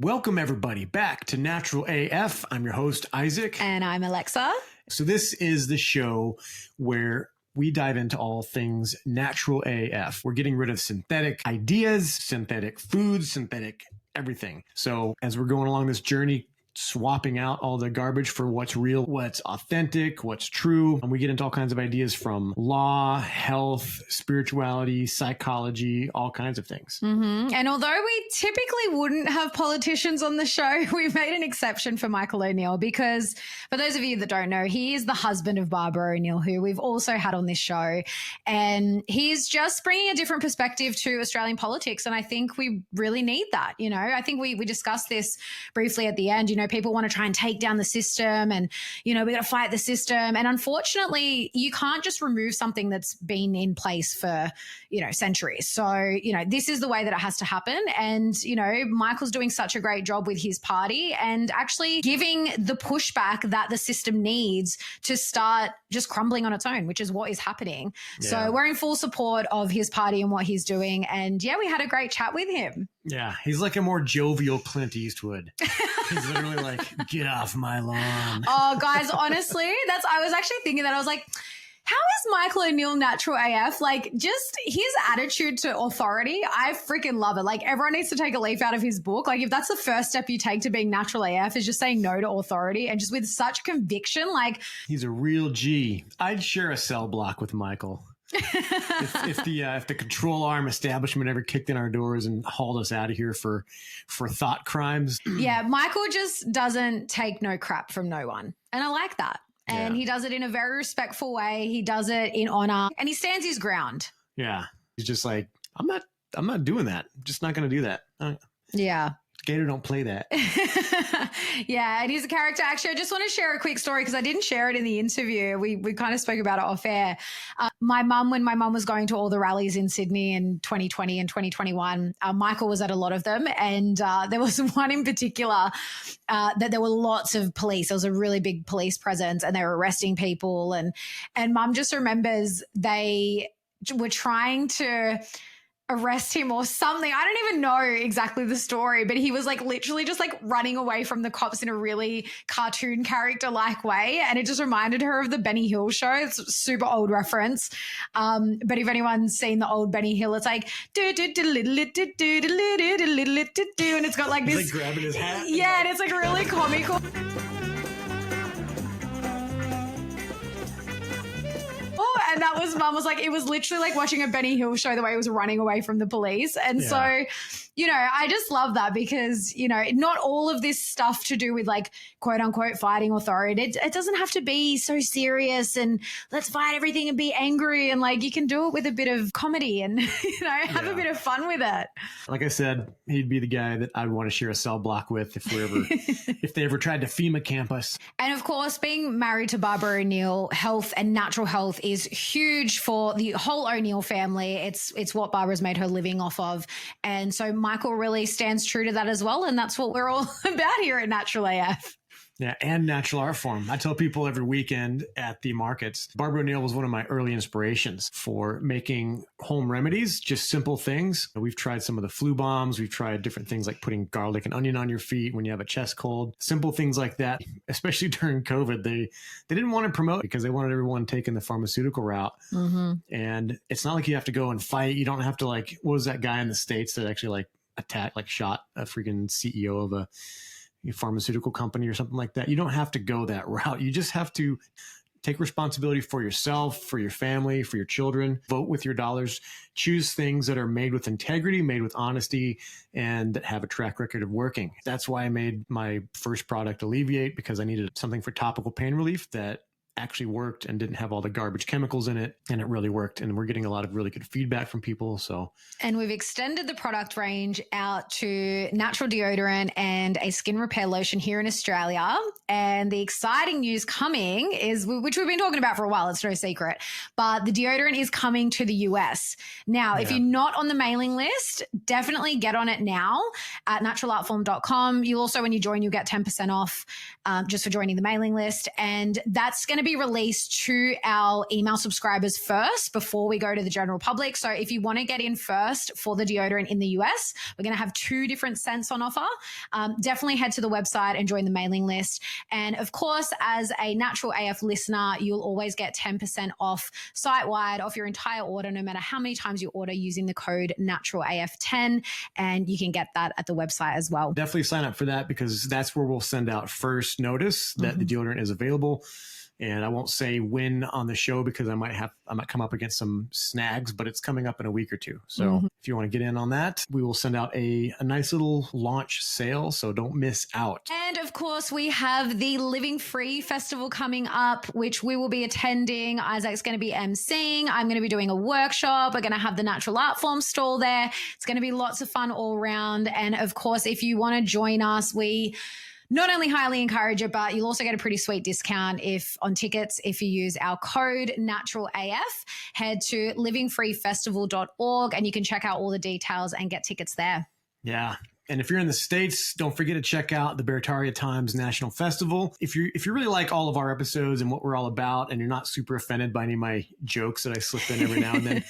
Welcome, everybody, back to Natural AF. I'm your host, Isaac. And I'm Alexa. So this is the show where we dive into all things natural AF. We're getting rid of synthetic ideas, synthetic foods, synthetic everything. So as we're going along this journey, swapping out all the garbage for what's real, what's authentic, what's true. And we get into all kinds of ideas from law, health, spirituality, psychology, all kinds of things. Mm-hmm. And although we typically wouldn't have politicians on the show, we've made an exception for Michael O'Neill because for those of you that don't know, he is the husband of Barbara O'Neill, who we've also had on this show. And he's just bringing a different perspective to Australian politics. And I think we really need that. You know, I think we discussed this briefly at the end. You know, people want to try and take down the system and, you know, we got to fight the system. And unfortunately, you can't just remove something that's been in place for, you know, centuries. So, you know, this is the way that it has to happen. And, you know, Michael's doing such a great job with his party and actually giving the pushback that the system needs to start just crumbling on its own, which is what is happening. Yeah. So we're in full support of his party and what he's doing. And yeah, we had a great chat with him. Yeah, he's like a more jovial Clint Eastwood. He's literally like, get off my lawn. Oh, guys, honestly, I was actually thinking that. I was like, how is Michael O'Neill natural AF? Like, just his attitude to authority, I freaking love it. Like, everyone needs to take a leaf out of his book. Like, if that's the first step you take to being natural AF is just saying no to authority and just with such conviction, like. He's a real G. I'd share a cell block with Michael. if the control arm establishment ever kicked in our doors and hauled us out of here for thought crimes. Yeah, Michael just doesn't take no crap from no one. And I like that. And he does it in a very respectful way. He does it in honor and he stands his ground. Yeah. He's just like, I'm not doing that. I'm just not going to do that. Yeah. Gator don't play that. Yeah, and he's a character. Actually, I just want to share a quick story because I didn't share it in the interview. We kind of spoke about it off air. When my mum was going to all the rallies in Sydney in 2020 and 2021, Michael was at a lot of them. And there was one in particular that there were lots of police. There was a really big police presence and they were arresting people. And mum just remembers they were trying to arrest him or something. I don't even know exactly the story, but he was like literally just like running away from the cops in a really cartoon character like way. And it just reminded her of the Benny Hill show. It's a super old reference. But if anyone's seen the old Benny Hill, it's like and it's got like this. He's like grabbing his hat. Yeah, and it's like really comical. And that was, mum was like, it was literally like watching a Benny Hill show the way he was running away from the police. And so, you know, I just love that because, you know, not all of this stuff to do with like quote unquote fighting authority. It doesn't have to be so serious and let's fight everything and be angry. And like, you can do it with a bit of comedy and, you know, have a bit of fun with it. Like I said, he'd be the guy that I'd want to share a cell block with if they ever tried to FEMA camp us. And of course, being married to Barbara O'Neill, health and natural health is huge for the whole O'Neill family. It's what Barbara's made her living off of. And so Michael really stands true to that as well. And that's what we're all about here at Natural AF. Yeah, and natural art form. I tell people every weekend at the markets, Barbara O'Neill was one of my early inspirations for making home remedies, just simple things. We've tried some of the flu bombs. We've tried different things like putting garlic and onion on your feet when you have a chest cold. Simple things like that, especially during COVID. They didn't want to promote because they wanted everyone taking the pharmaceutical route. Mm-hmm. And it's not like you have to go and fight. You don't have to like, what was that guy in the States that actually shot a freaking CEO of a pharmaceutical company or something like that. You don't have to go that route. You just have to take responsibility for yourself, for your family, for your children, vote with your dollars, choose things that are made with integrity, made with honesty, and that have a track record of working. That's why I made my first product Alleviate, because I needed something for topical pain relief that actually worked and didn't have all the garbage chemicals in it, and it really worked. And we're getting a lot of really good feedback from people. And we've extended the product range out to natural deodorant and a skin repair lotion here in Australia. And the exciting news coming is, which we've been talking about for a while, it's no secret, but the deodorant is coming to the US. Now, if you're not on the mailing list, definitely get on it now at naturalartform.com. You also, when you join, you'll get 10% off just for joining the mailing list. And that's going to be be released to our email subscribers first before we go to the general public. So if you want to get in first for the deodorant in the US, we're going to have 2 different scents on offer. Definitely head to the website and join the mailing list. And of course, as a Natural AF listener, you'll always get 10% off site-wide off your entire order, no matter how many times you order, using the code NaturalAF10. And you can get that at the website as well. Definitely sign up for that, because that's where we'll send out first notice that the deodorant is available. And I won't say when on the show, because I might come up against some snags, but it's coming up in a week or 2. So if you want to get in on that, we will send out a nice little launch sale. So don't miss out. And of course, we have the Living Free Festival coming up, which we will be attending. Isaac's going to be emceeing. I'm going to be doing a workshop. We're going to have the natural art form stall there. It's going to be lots of fun all around. And of course, if you want to join us, we not only highly encourage it, but you'll also get a pretty sweet discount on tickets if you use our code NaturalAF. Head to livingfreefestival.org and you can check out all the details and get tickets there. Yeah. And if you're in the States, don't forget to check out the Bertaria Times National Festival. If you really like all of our episodes and what we're all about, and you're not super offended by any of my jokes that I slip in every now and then,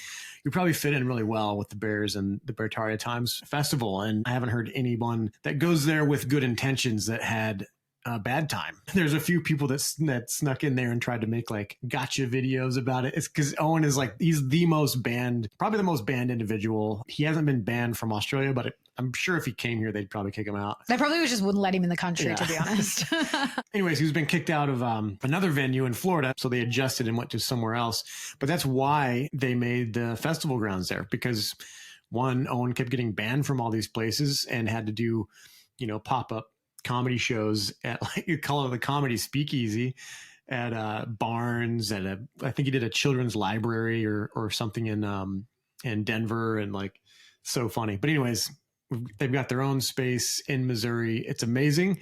you probably fit in really well with the Bears and the Bertaria Times Festival. And I haven't heard anyone that goes there with good intentions that had a bad time. There's a few people that snuck in there and tried to make like gotcha videos about it. It's because Owen is like, he's the most banned, probably the most banned individual. He hasn't been banned from Australia, but I'm sure if he came here, they'd probably kick him out. They probably just wouldn't let him in the country, to be honest. Anyways, he's been kicked out of another venue in Florida, so they adjusted and went to somewhere else. But that's why they made the festival grounds there, because one, Owen kept getting banned from all these places and had to do, pop-up comedy shows at, like, you call it the Comedy Speakeasy at Barnes, and I think he did a children's library or something in Denver, and like, so funny. But anyways, they've got their own space in Missouri. It's amazing.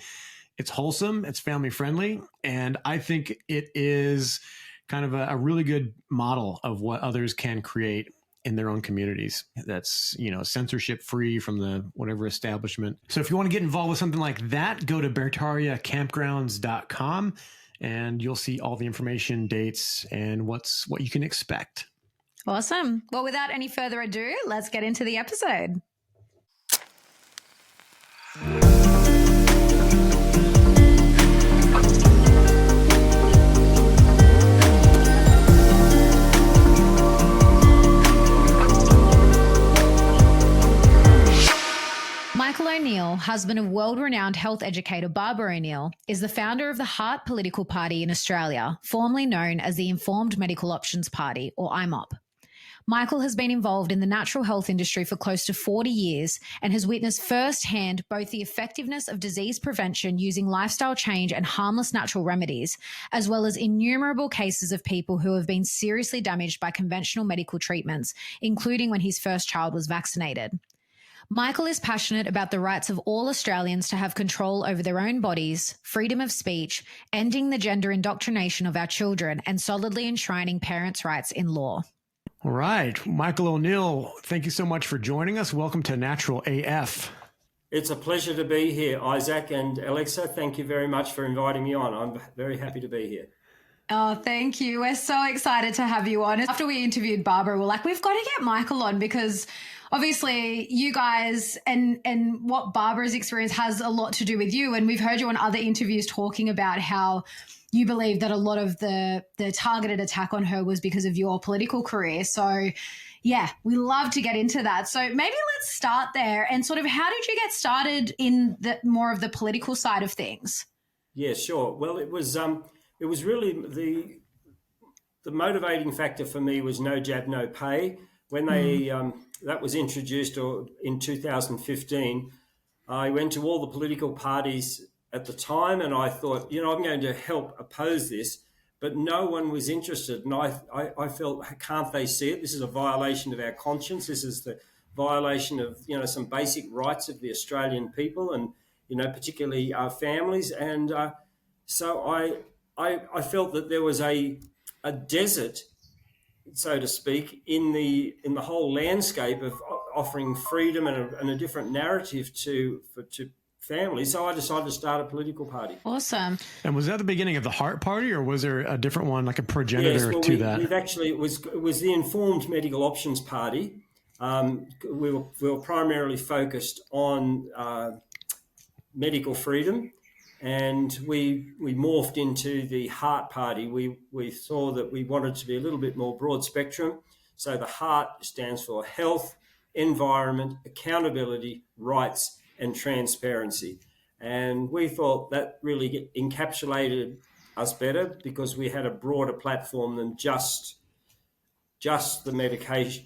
It's wholesome. It's family friendly. And I think it is kind of a really good model of what others can create in their own communities. That's, censorship free from the whatever establishment. So if you want to get involved with something like that, go to bertariacampgrounds.com and you'll see all the information, dates, and what you can expect. Awesome. Well, without any further ado, let's get into the episode. Michael O'Neill, husband of world-renowned health educator Barbara O'Neill, is the founder of the Heart political party in Australia, formerly known as the Informed Medical Options Party, or IMOP. Michael has been involved in the natural health industry for close to 40 years and has witnessed firsthand both the effectiveness of disease prevention using lifestyle change and harmless natural remedies, as well as innumerable cases of people who have been seriously damaged by conventional medical treatments, including when his first child was vaccinated. Michael is passionate about the rights of all Australians to have control over their own bodies, freedom of speech, ending the gender indoctrination of our children, and solidly enshrining parents' rights in law. All right. Michael O'Neill, thank you so much for joining us. Welcome to Natural AF. It's a pleasure to be here, Isaac and Alexa. Thank you very much for inviting me on. I'm very happy to be here. Oh, thank you. We're so excited to have you on. After we interviewed Barbara, we're like, we've got to get Michael on, because obviously you guys and what Barbara's experience has a lot to do with you. And we've heard you on other interviews talking about how you believe that a lot of the targeted attack on her was because of your political career. So yeah, we love to get into that. So maybe let's start there and sort of, how did you get started in the more of the political side of things? Yeah, sure. Well, it was really the motivating factor for me was no jab, no pay. When they that was introduced in 2015, I went to all the political parties at the time, and I thought, I'm going to help oppose this, but no one was interested. And I felt, can't they see it? This is a violation of our conscience. This is the violation of, some basic rights of the Australian people and, particularly our families. And so I felt that there was a desert, so to speak, in the whole landscape of offering freedom and a different narrative family. So I decided to start a political party. Awesome. And was that the beginning of the Heart Party, or was there a different one, like a progenitor to that? We've actually, it was the Informed Medical Options Party. We were primarily focused on medical freedom, and we morphed into the Heart Party. We saw that we wanted to be a little bit more broad spectrum. So the Heart stands for health, environment, accountability, rights, and transparency. And we thought that really encapsulated us better because we had a broader platform than just the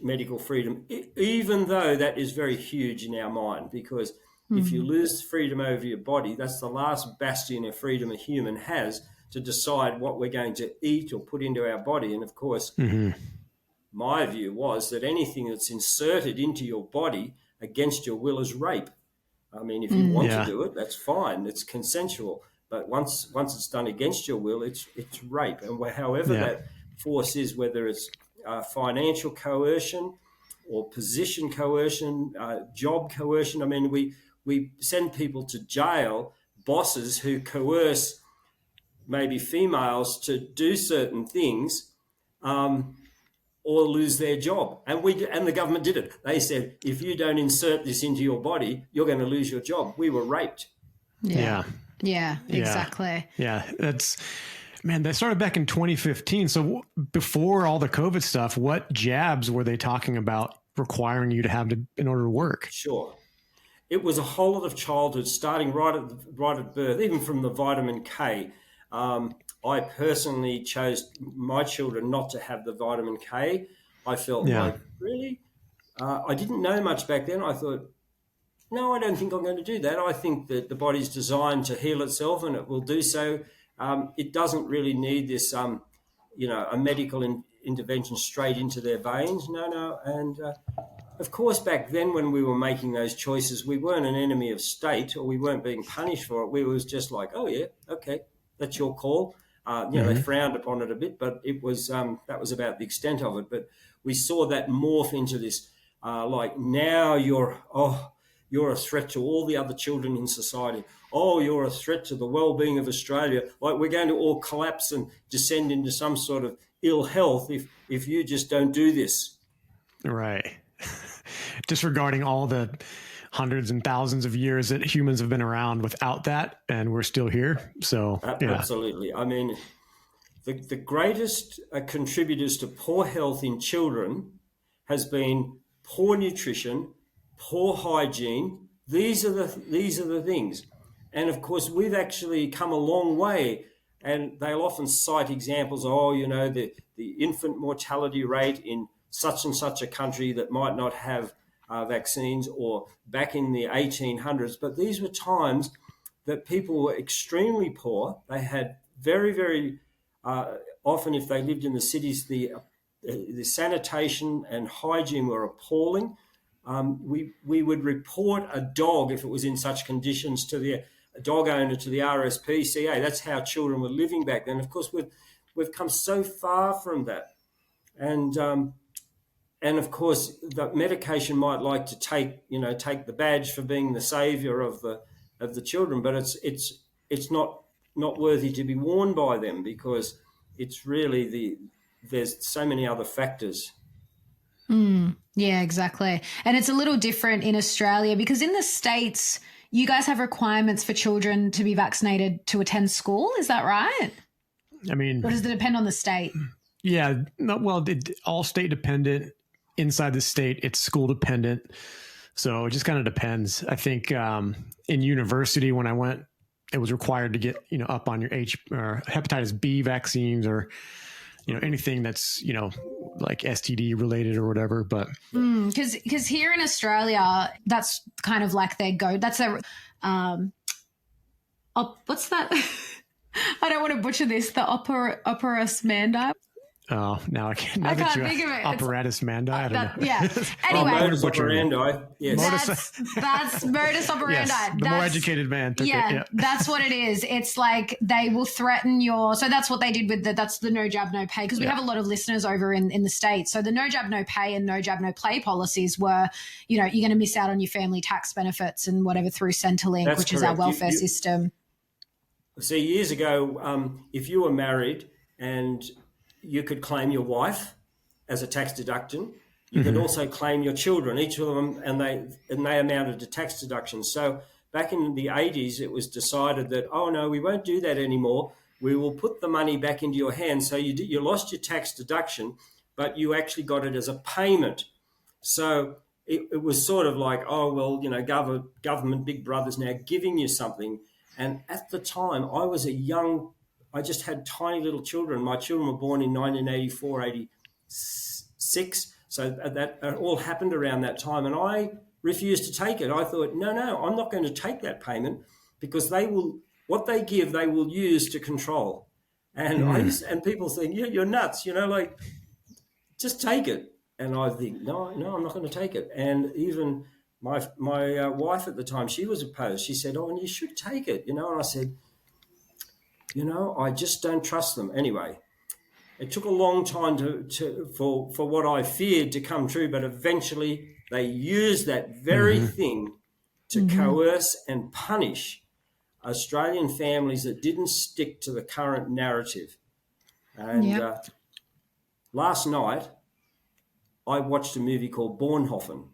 medical freedom, even though that is very huge in our mind, because if you lose freedom over your body, that's the last bastion of freedom a human has, to decide what we're going to eat or put into our body. And of course, my view was that anything that's inserted into your body against your will is rape. I mean, if you want to do it, that's fine. It's consensual. But once it's done against your will, it's rape. And however that force is, whether it's financial coercion or position coercion, job coercion. I mean, we send people to jail, bosses who coerce maybe females to do certain things, or lose their job. And the government did it. They said, if you don't insert this into your body, you're going to lose your job. We were raped. Yeah, exactly. Yeah, that started back in 2015. So before all the COVID stuff, what jabs were they talking about requiring you to have in order to work? Sure. It was a whole lot of childhood, starting right at birth, even from the vitamin K. I personally chose my children not to have the vitamin K. I felt like, really? I didn't know much back then. I thought, no, I don't think I'm going to do that. I think that the body's designed to heal itself, and it will do so. It doesn't really need this, a medical intervention straight into their veins. No. And of course, back then when we were making those choices, we weren't an enemy of state, or we weren't being punished for it. We was just like, oh yeah, okay, that's your call. They frowned upon it a bit, but it was that was about the extent of it. But we saw that morph into this, now you're a threat to all the other children in society. Oh, you're a threat to the well-being of Australia. Like, we're going to all collapse and descend into some sort of ill health if you just don't do this. Right. Disregarding all the hundreds and thousands of years that humans have been around without that, and we're still here. So Absolutely. I mean, the greatest contributors to poor health in children has been poor nutrition, poor hygiene. These are the things. And of course, we've actually come a long way, and they'll often cite examples, the infant mortality rate in such and such a country that might not have vaccines, or back in the 1800s. But these were times that people were extremely poor. They had very, very often, if they lived in the cities, the sanitation and hygiene were appalling. We would report a dog, if it was in such conditions, to the dog owner, to the RSPCA. That's how children were living back then. Of course, we've come so far from that. And of course, the medication might like to take the badge for being the savior of the children, but it's not worthy to be worn by them, because it's really there's so many other factors. Yeah, exactly. And it's a little different in Australia, because in the States, you guys have requirements for children to be vaccinated to attend school. Is that right? I mean, or does it depend on the state? Yeah, all state dependent. Inside the state, it's school dependent. So it just kind of depends. I think in university, when I went, it was required to get, up on your hepatitis B vaccines, or, anything that's, like STD related or whatever. But because here in Australia, that's kind of like their go. That's their what's that? I don't want to butcher this. The operus mandi. Oh, now I can't. Now I that can't you think of it. apparatus manda, I don't know. Yeah. Anyway, modus operandi. Yes. That's modus operandi. Yes, the more educated man took it. Yeah, that's what it is. It's like they will threaten your. So that's what they did with that's the no jab, no pay, because we have a lot of listeners over in the States. So the no jab, no pay and no jab, no play policies were, you're going to miss out on your family tax benefits and whatever through Centrelink, That's which correct. is our welfare system. See, years ago, if you were married and you could claim your wife as a tax deduction, you could also claim your children, each of them, and they amounted to tax deductions. So back in the 80s, it was decided that, oh no, we won't do that anymore. We will put the money back into your hands. So you lost your tax deduction, but you actually got it as a payment. So it was sort of like, oh well, government, big brother's now giving you something. And at the time, I just had tiny little children. My children were born in 1984, 86. So that all happened around that time. And I refused to take it. I thought, no, I'm not going to take that payment, because what they give, they will use to control. And and people think, you're nuts, just take it. And I think, no, I'm not going to take it. And even my wife at the time, she was opposed. She said, oh, and you should take it, And I said, I just don't trust them. Anyway, it took a long time for what I feared to come true, but eventually they used that very thing to coerce and punish Australian families that didn't stick to the current narrative. And last night, I watched a movie called Bornhofen,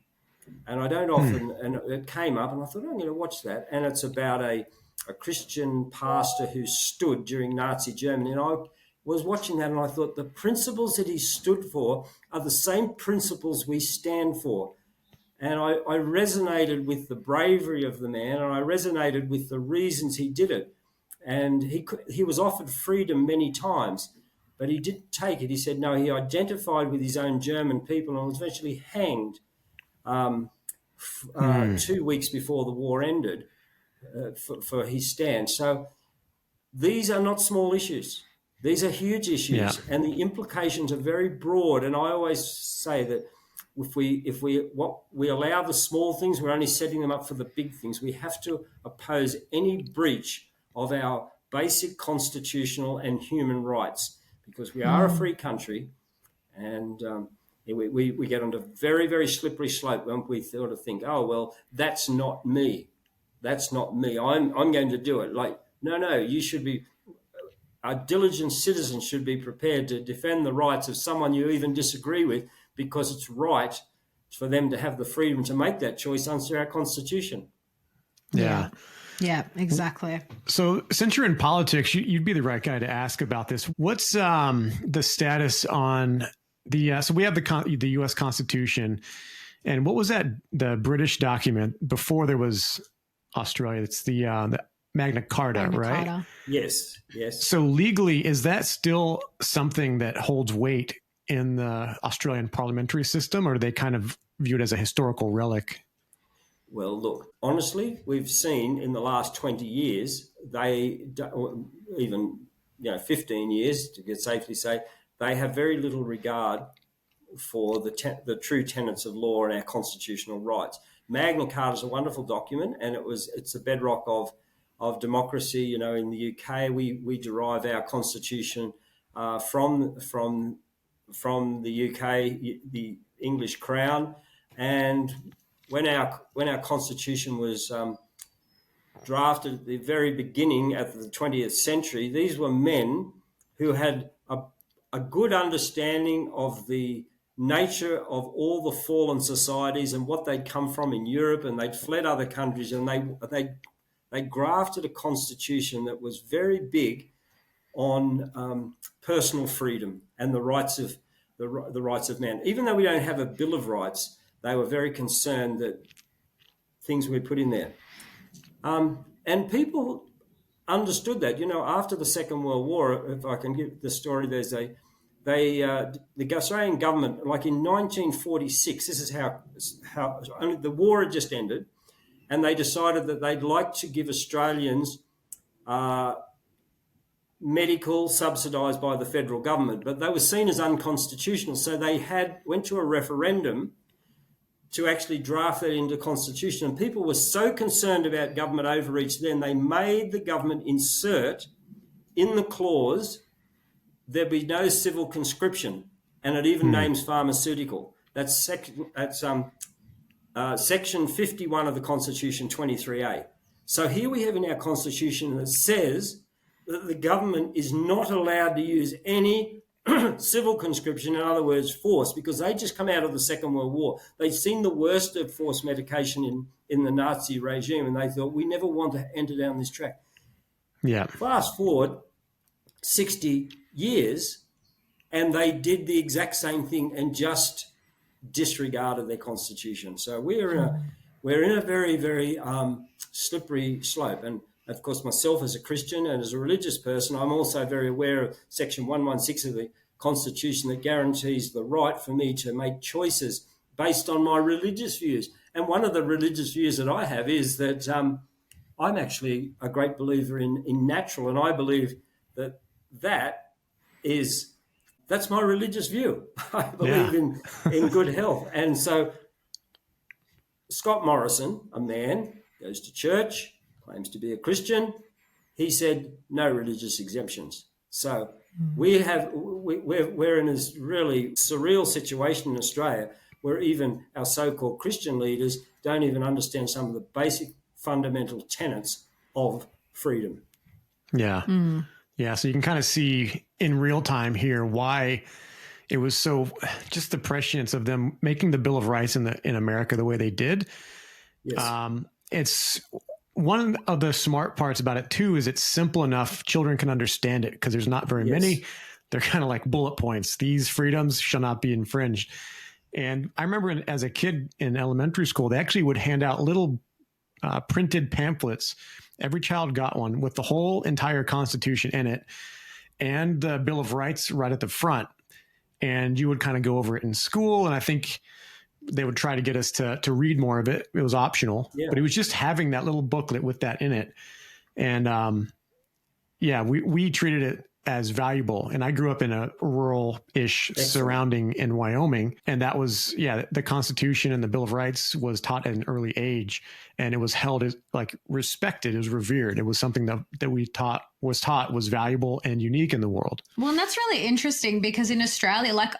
and I don't often, and it came up, and I thought, I'm going to watch that. And it's about a Christian pastor who stood during Nazi Germany. And I was watching that, and I thought the principles that he stood for are the same principles we stand for. And I resonated with the bravery of the man, and I resonated with the reasons he did it. And he was offered freedom many times, but he didn't take it. He said, no, he identified with his own German people and was eventually hanged 2 weeks before the war ended for his stand. So these are not small issues. These are huge issues, and the implications are very broad. And I always say that if we allow the small things, we're only setting them up for the big things. We have to oppose any breach of our basic constitutional and human rights, because we are a free country, and we get onto very, very slippery slope when we sort of think, oh well, that's not me. That's not me. I'm going to do it. Like, no, you should be. A diligent citizen should be prepared to defend the rights of someone you even disagree with, because it's right for them to have the freedom to make that choice under our Constitution. Yeah. Yeah, exactly. So since you're in politics, you'd be the right guy to ask about this. What's the status on so we have the U.S. Constitution, and what was the British document before there was Australia? It's the Magna Carta, right? Carta. Yes. So legally, is that still something that holds weight in the Australian parliamentary system, or do they kind of view it as a historical relic? Well, look, honestly, we've seen in the last 20 years, even 15 years, to safely say, they have very little regard for the true tenets of law and our constitutional rights. Magna Carta is a wonderful document, and it's the bedrock of democracy. In the UK, we derive our constitution from the UK, the English Crown, and when our constitution was drafted at the very beginning of the 20th century, these were men who had a good understanding of the nature of all the fallen societies and what they'd come from in Europe, and they'd fled other countries, and they grafted a constitution that was very big on personal freedom and the rights of man. Even though we don't have a Bill of Rights, they were very concerned that things were put in there. And people understood that. After the Second World War, if I can give the story, there's the Australian government, like in 1946, this is how only the war had just ended, and they decided that they'd like to give Australians medical subsidised by the federal government, but they were seen as unconstitutional. So they went to a referendum to actually draft that into constitution. And people were so concerned about government overreach then, they made the government insert in the clause there be no civil conscription, and it even names pharmaceutical. That's section 51 of the Constitution, 23A. So here we have in our Constitution that says that the government is not allowed to use any civil conscription, in other words, force, because they just come out of the Second World War. They'd seen the worst of forced medication in the Nazi regime, and they thought, we never want to enter down this track. Yeah. Fast forward 60 years, and they did the exact same thing and just disregarded their constitution. So we're in a very, very slippery slope. And of course, myself as a Christian and as a religious person, I'm also very aware of Section 116 of the Constitution that guarantees the right for me to make choices based on my religious views. And one of the religious views that I have is that I'm actually a great believer in natural, and I believe that's my religious view. I believe in good health. And so Scott Morrison, a man, goes to church, claims to be a Christian. He said no religious exemptions. So we're in this really surreal situation in Australia where even our so-called Christian leaders don't even understand some of the basic fundamental tenets of freedom. Yeah. Yeah. So you can kind of see in real time here why it was so just the prescience of them making the Bill of Rights in America the way they did. Yes. It's one of the smart parts about it too, is it's simple enough. Children can understand it because there's not very many. They're kind of like bullet points. These freedoms shall not be infringed. And I remember as a kid in elementary school, they actually would hand out little printed pamphlets. Every child got one with the whole entire Constitution in it and the Bill of Rights right at the front. And you would kind of go over it in school. And I think they would try to get us to read more of it. It was optional, but it was just having that little booklet with that in it. And we treated it as valuable. And I grew up in a rural-ish surrounding in Wyoming. And that was, the Constitution and the Bill of Rights was taught at an early age. And it was held as like respected, it was revered. It was something that we was valuable and unique in the world. Well, and that's really interesting because in Australia, like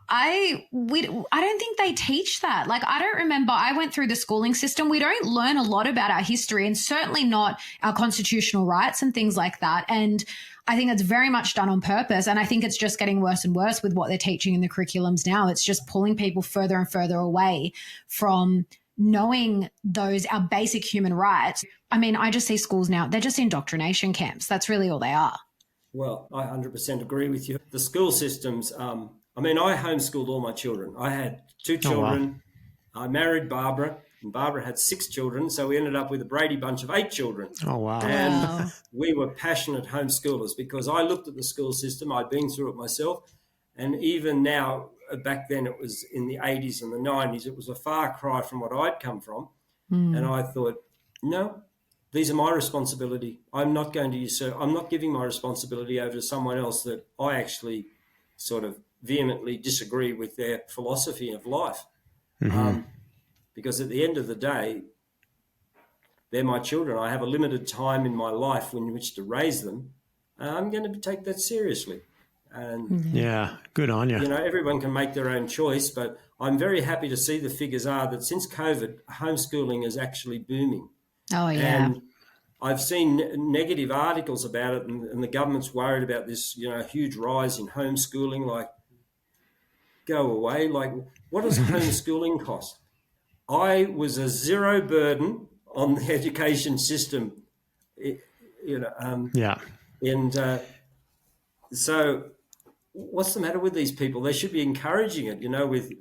I don't think they teach that. Like, I don't remember, I went through the schooling system. We don't learn a lot about our history and certainly not our constitutional rights and things like that. And I think it's very much done on purpose. And I think it's just getting worse and worse with what they're teaching in the curriculums now. It's just pulling people further and further away from knowing our basic human rights. I mean, I just see schools now, they're just indoctrination camps. That's really all they are. Well, I 100% agree with you. The school systems, I homeschooled all my children. I had 2 children. Oh, wow. I married Barbara, and Barbara had 6 children. So we ended up with a Brady bunch of 8 children. Oh, wow. And we were passionate homeschoolers because I looked at the school system. I'd been through it myself. And even now, back then it was in the 80s and the 90s, it was a far cry from what I'd come from. And I thought, no, these are my responsibility. I'm not going to usurp. I'm not giving my responsibility over to someone else that I actually sort of vehemently disagree with their philosophy of life. Because at the end of the day, they're my children. I have a limited time in my life in which to raise them. And I'm going to take that seriously. And good on you. You know, everyone can make their own choice, but I'm very happy to see the figures are that since COVID, homeschooling is actually booming. Oh, yeah. And I've seen negative articles about it, and the government's worried about this, huge rise in homeschooling. Like, go away. Like, what does homeschooling cost? I was a zero burden on the education system, so what's the matter with these people? They should be encouraging it, with,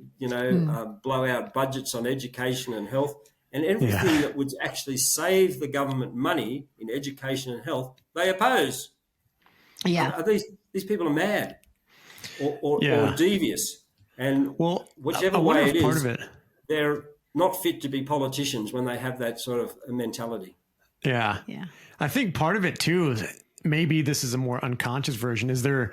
blowout budgets on education and health and everything that would actually save the government money in education and health. They oppose. Yeah. These people are mad or devious. And whichever way it is, they're not fit to be politicians when they have that sort of mentality. Yeah. I think part of it too is maybe this is a more unconscious version, is they're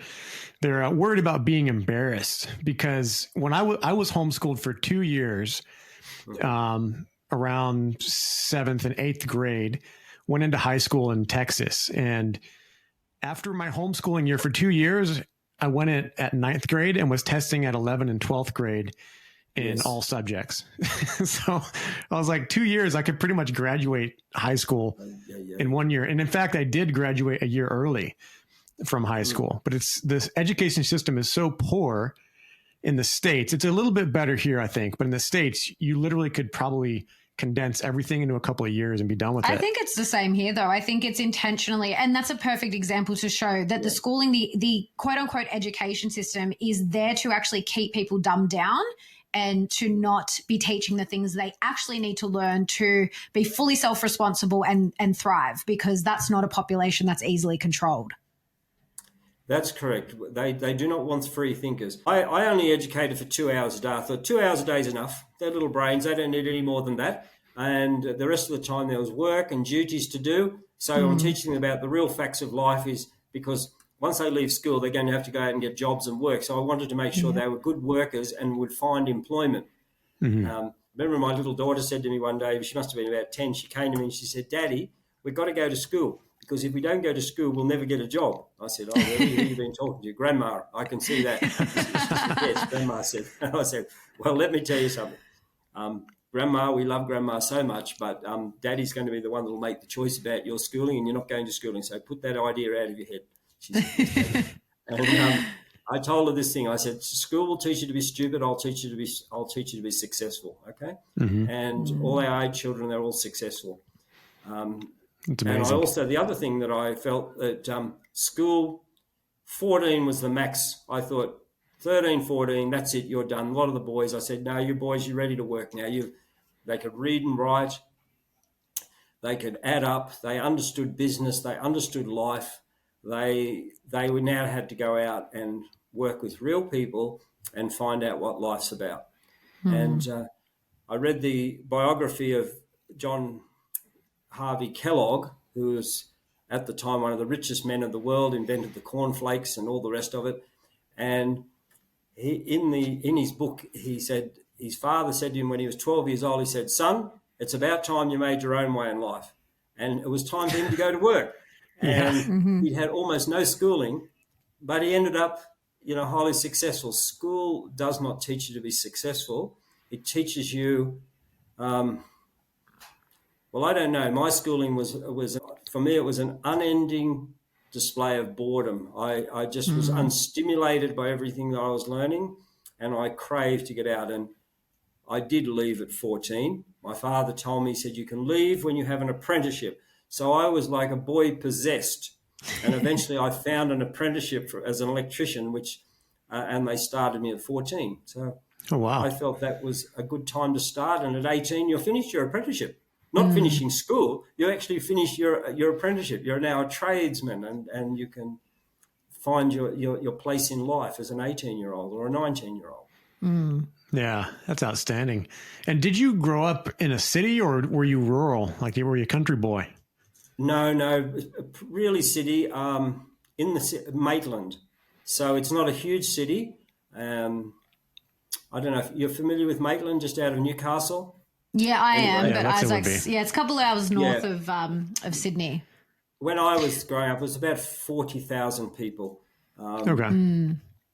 worried about being embarrassed, because when I was homeschooled for 2 years, around 7th and 8th grade, went into high school in Texas. And after my homeschooling year for 2 years, I went in at 9th grade and was testing at 11th and 12th grade in all subjects. So I was like, 2 years, I could pretty much graduate high school in 1 year. And in fact, I did graduate a year early from high school, but this education system is so poor in the States. It's a little bit better here, I think, but in the States, you literally could probably condense everything into a couple of years and be done with it. I think it's the same here, though. I think it's intentionally, and that's a perfect example to show that the schooling, the quote unquote education system is there to actually keep people dumbed down and to not be teaching the things they actually need to learn to be fully self-responsible and thrive, because that's not a population that's easily controlled. That's correct. They do not want free thinkers. I only educated for 2 hours a day. I thought 2 hours a day is enough. They're little brains. They don't need any more than that. And the rest of the time there was work and duties to do. So I'm teaching them about the real facts of life, is because once they leave school, they're going to have to go out and get jobs and work. So I wanted to make sure they were good workers and would find employment. Remember, my little daughter said to me one day, she must have been about 10, she came to me and she said, "Daddy, we've got to go to school, because if we don't go to school, we'll never get a job." I said, "Oh, really? Who have you been talking to?" "Grandma, I can see that." "Yes," Grandma said. I said, "Well, let me tell you something. Grandma, we love Grandma so much, but Daddy's going to be the one that will make the choice about your schooling, and you're not going to schooling. So put that idea out of your head." She said, and I told her this thing. I said, "School will teach you to be stupid. I'll teach you to be successful." Okay. And all our 8 children, they're all successful. And I also, the other thing that I felt that school 14 was the max. I thought 13, 14, that's it, you're done. A lot of the boys, I said, "No, you boys, you're ready to work now." They could read and write. They could add up. They understood business. They understood life. They would now have to go out and work with real people and find out what life's about. And I read the biography of John Harvey Kellogg, who was at the time one of the richest men of the world, invented the cornflakes and all the rest of it. And in his book, he said, his father said to him when he was 12 years old, he said, "Son, it's about time you made your own way in life." And it was time for him to go to work. And he had almost no schooling, but he ended up, highly successful. School does not teach you to be successful. It teaches you, well, I don't know. My schooling was for me, it was an unending display of boredom. I just was unstimulated by everything that I was learning, and I craved to get out. And I did leave at 14. My father told me, he said, "You can leave when you have an apprenticeship." So I was like a boy possessed. And eventually I found an apprenticeship as an electrician, and they started me at 14. So I felt that was a good time to start. And at 18, you're finished your apprenticeship. Not finishing school, you actually finish your apprenticeship. You're now a tradesman, and you can find your place in life as an 18-year-old or a 19-year-old. Yeah, that's outstanding. And did you grow up in a city, or were you rural? Like, were you a country boy? No, really city, in the Maitland. So it's not a huge city. I don't know if you're familiar with Maitland, just out of Newcastle. Yeah, I am. Yeah, but Isaac's, it's a couple of hours north of Sydney. When I was growing up, it was about 40,000 people.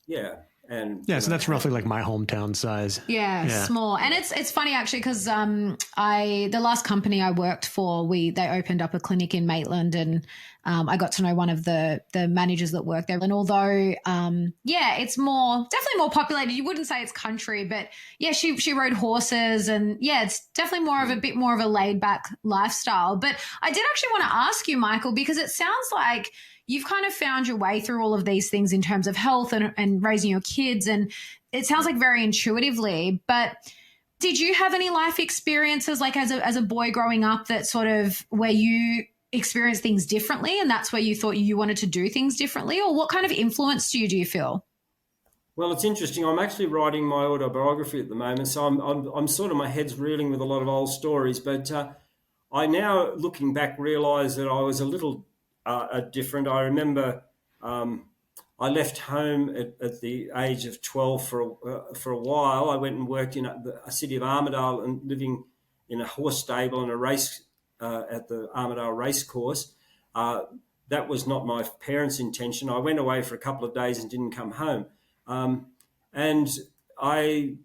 Yeah. And so that's roughly like my hometown size. Yeah, small. And it's funny actually, because the last company I worked for, they opened up a clinic in Maitland, and I got to know one of the managers that worked there. And although it's definitely more populated, you wouldn't say it's country, but yeah, she rode horses, and it's definitely a bit more of a laid back lifestyle. But I did actually want to ask you, Michael, because it sounds like you've kind of found your way through all of these things in terms of health and raising your kids, and it sounds like very intuitively. But did you have any life experiences, like as a boy growing up, that sort of where you experienced things differently, and that's where you thought you wanted to do things differently? Or what kind of influence do you feel? Well, it's interesting. I'm actually writing my autobiography at the moment, so I'm sort of, my head's reeling with a lot of old stories. But I now, looking back, realise that I was a little are different. I remember I left home at the age of 12 for a while. I went and worked in a city of Armidale and living in a horse stable and a race at the Armidale race course. That was not my parents' intention. I went away for a couple of days and didn't come home. And I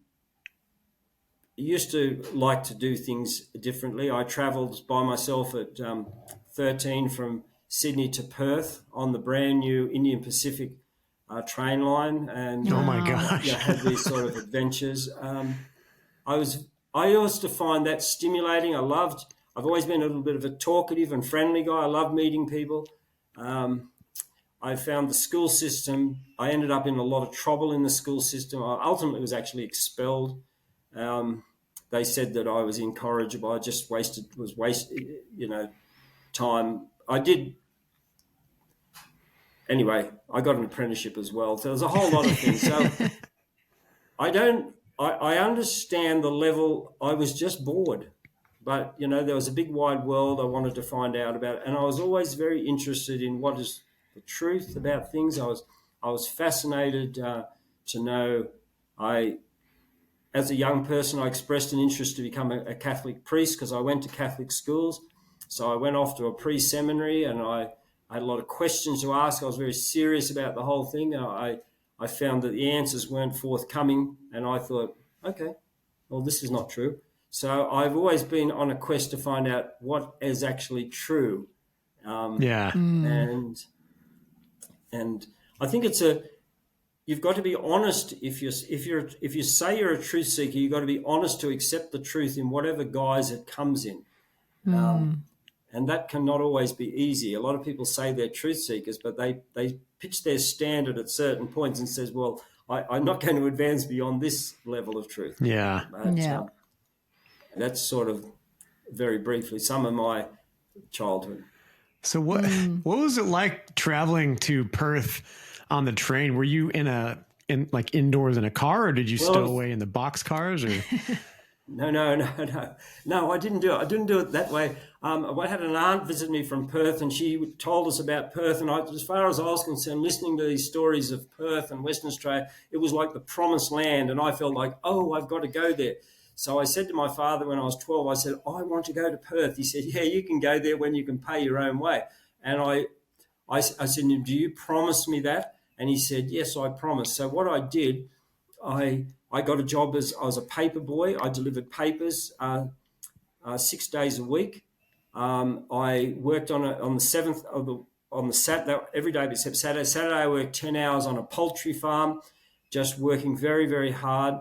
used to like to do things differently. I travelled by myself at 13 from Sydney to Perth on the brand new Indian Pacific train line, and oh my gosh, had these sort of adventures. I used to find that stimulating. I've always been a little bit of a talkative and friendly guy. I love meeting people. I found the school system. I ended up in a lot of trouble in the school system. I ultimately was actually expelled. They said that I was incorrigible. I just wasted time. I did. Anyway, I got an apprenticeship as well. So there's a whole lot of things. So I understand the level. I was just bored, but there was a big wide world I wanted to find out about, and I was always very interested in what is the truth about things. I was fascinated to know. As a young person, I expressed an interest to become a Catholic priest because I went to Catholic schools. So I went off to a pre-seminary, and I had a lot of questions to ask. I was very serious about the whole thing. I found that the answers weren't forthcoming, and I thought, okay, well, this is not true. So I've always been on a quest to find out what is actually true. And I think you've got to be honest. If you say you're a truth seeker, you've got to be honest to accept the truth in whatever guise it comes in. And that cannot always be easy. A lot of people say they're truth seekers, but they pitch their standard at certain points and says, well, I'm not going to advance beyond this level of truth. Yeah. But, that's sort of very briefly some of my childhood. So what was it like traveling to Perth on the train? Were you in indoors in a car, or did you stow away in the box cars? Or No, I didn't do it. I didn't do it that way. I had an aunt visit me from Perth, and she told us about Perth. And as far as I was concerned, listening to these stories of Perth and Western Australia, it was like the promised land. And I felt like, I've got to go there. So I said to my father when I was 12, I said, I want to go to Perth. He said, yeah, you can go there when you can pay your own way. And I said, do you promise me that? And he said, yes, I promise. So what I did, I got a job I was a paper boy. I delivered papers 6 days a week. I worked on the Saturday, every day except Saturday. Saturday I worked 10 hours on a poultry farm, just working very, very hard,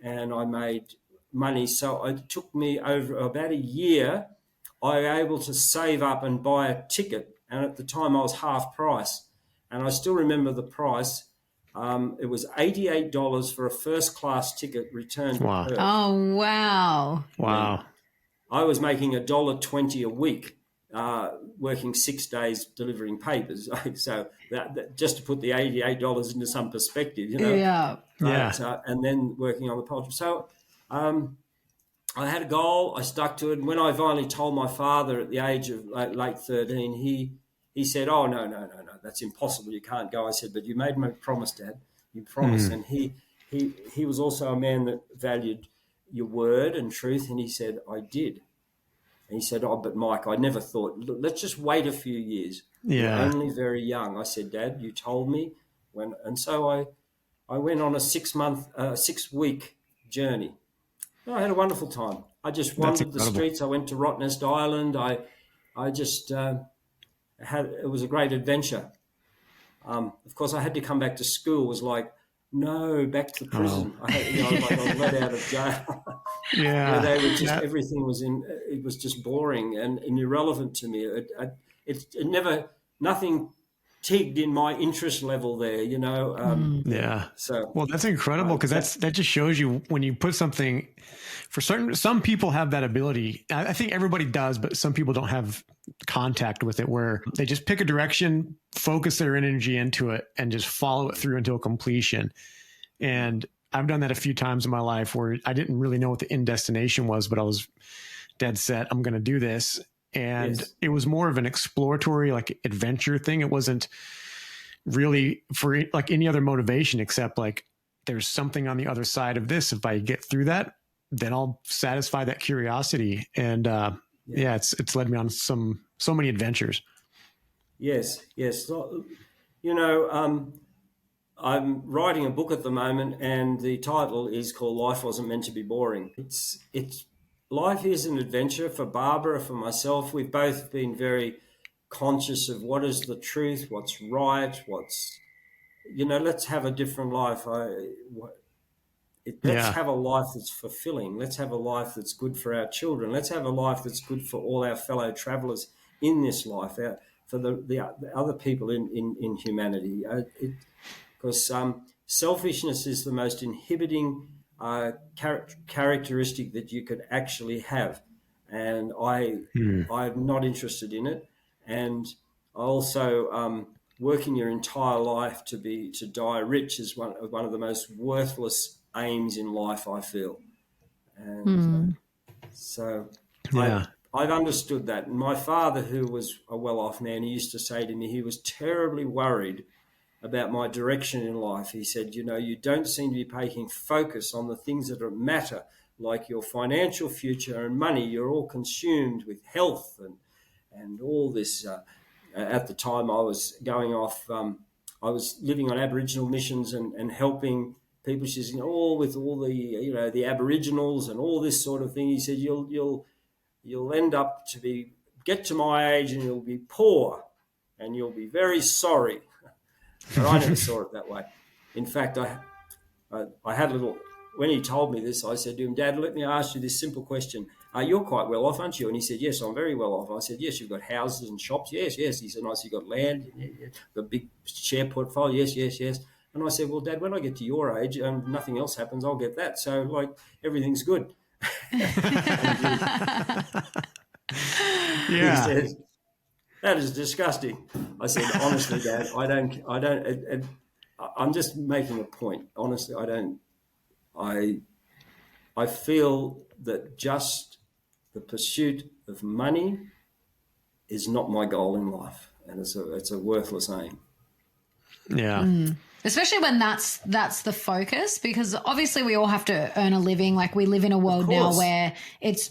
and I made money. So it took me over about a year. I was able to save up and buy a ticket, and at the time I was half price, and I still remember the price. It was $88 for a first-class ticket return. Wow. Oh, wow. Wow. I was making $1.20 a week, working 6 days delivering papers. So that just to put the $88 into some perspective, Yeah. And then working on the poultry. So I had a goal. I stuck to it. And when I finally told my father at the age of late 13, he said, oh, no, that's impossible. You can't go. I said, but you made me promise, Dad. You promised. And he was also a man that valued your word and truth. And he said, I did. And he said, oh, but Mike, I never thought, let's just wait a few years. Yeah. You're only very young. I said, Dad, you told me when. And so I went on a 6-week journey. And I had a wonderful time. I just wandered the streets. I went to Rottnest Island. I just it was a great adventure. Of course, I had to come back to school. It was like, no, back to prison. I was let out of jail. Yeah. They were just, everything was it was just boring and irrelevant to me. It never, nothing tigged in my interest level there, Yeah. So, well, that's incredible because that just shows you when you put something for some people have that ability. I think everybody does, but some people don't have contact with it where they just pick a direction, focus their energy into it and just follow it through until completion. And I've done that a few times in my life where I didn't really know what the end destination was, but I was dead set. I'm going to do this. And Yes. it was more of an exploratory, like adventure thing. It wasn't really for like any other motivation except like there's something on the other side of this. If I get through that, then I'll satisfy that curiosity. And it's led me on so many adventures. Yes. Yes. So, you know, I'm writing a book at the moment, and the title is called "Life Wasn't Meant to Be Boring." It's life is an adventure for Barbara, for myself. We've both been very conscious of what is the truth, what's right, let's have a different life. Let's have a life that's fulfilling. Let's have a life that's good for our children. Let's have a life that's good for all our fellow travellers in this life, for the other people in humanity. Because selfishness is the most inhibiting characteristic that you could actually have, and I'm not interested in it. And I also working your entire life to die rich is one of the most worthless aims in life, I feel. And I've understood that. And my father, who was a well-off man, he used to say to me, he was terribly worried about my direction in life. He said, you don't seem to be paying focus on the things that matter, like your financial future and money. You're all consumed with health and all this. At the time I was going off, I was living on Aboriginal missions and helping people. She's with all the, the Aboriginals and all this sort of thing. He said, you'll end up get to my age and you'll be poor and you'll be very sorry. But I never saw it that way. In fact, I had a little, when he told me this, I said to him, Dad, let me ask you this simple question. You're quite well off, aren't you? And he said, yes, I'm very well off. I said, yes, you've got houses and shops. Yes, yes. He said, nice, you've got land, got a big share portfolio. Yes, yes, yes. And I said, well, Dad, when I get to your age and nothing else happens, I'll get that. So, everything's good. He said, that is disgusting. I said, honestly, Dad, I'm just making a point. Honestly, I feel that just the pursuit of money is not my goal in life, and it's a worthless aim. Yeah. Especially when that's the focus, because obviously we all have to earn a living. Like, we live in a world now where it's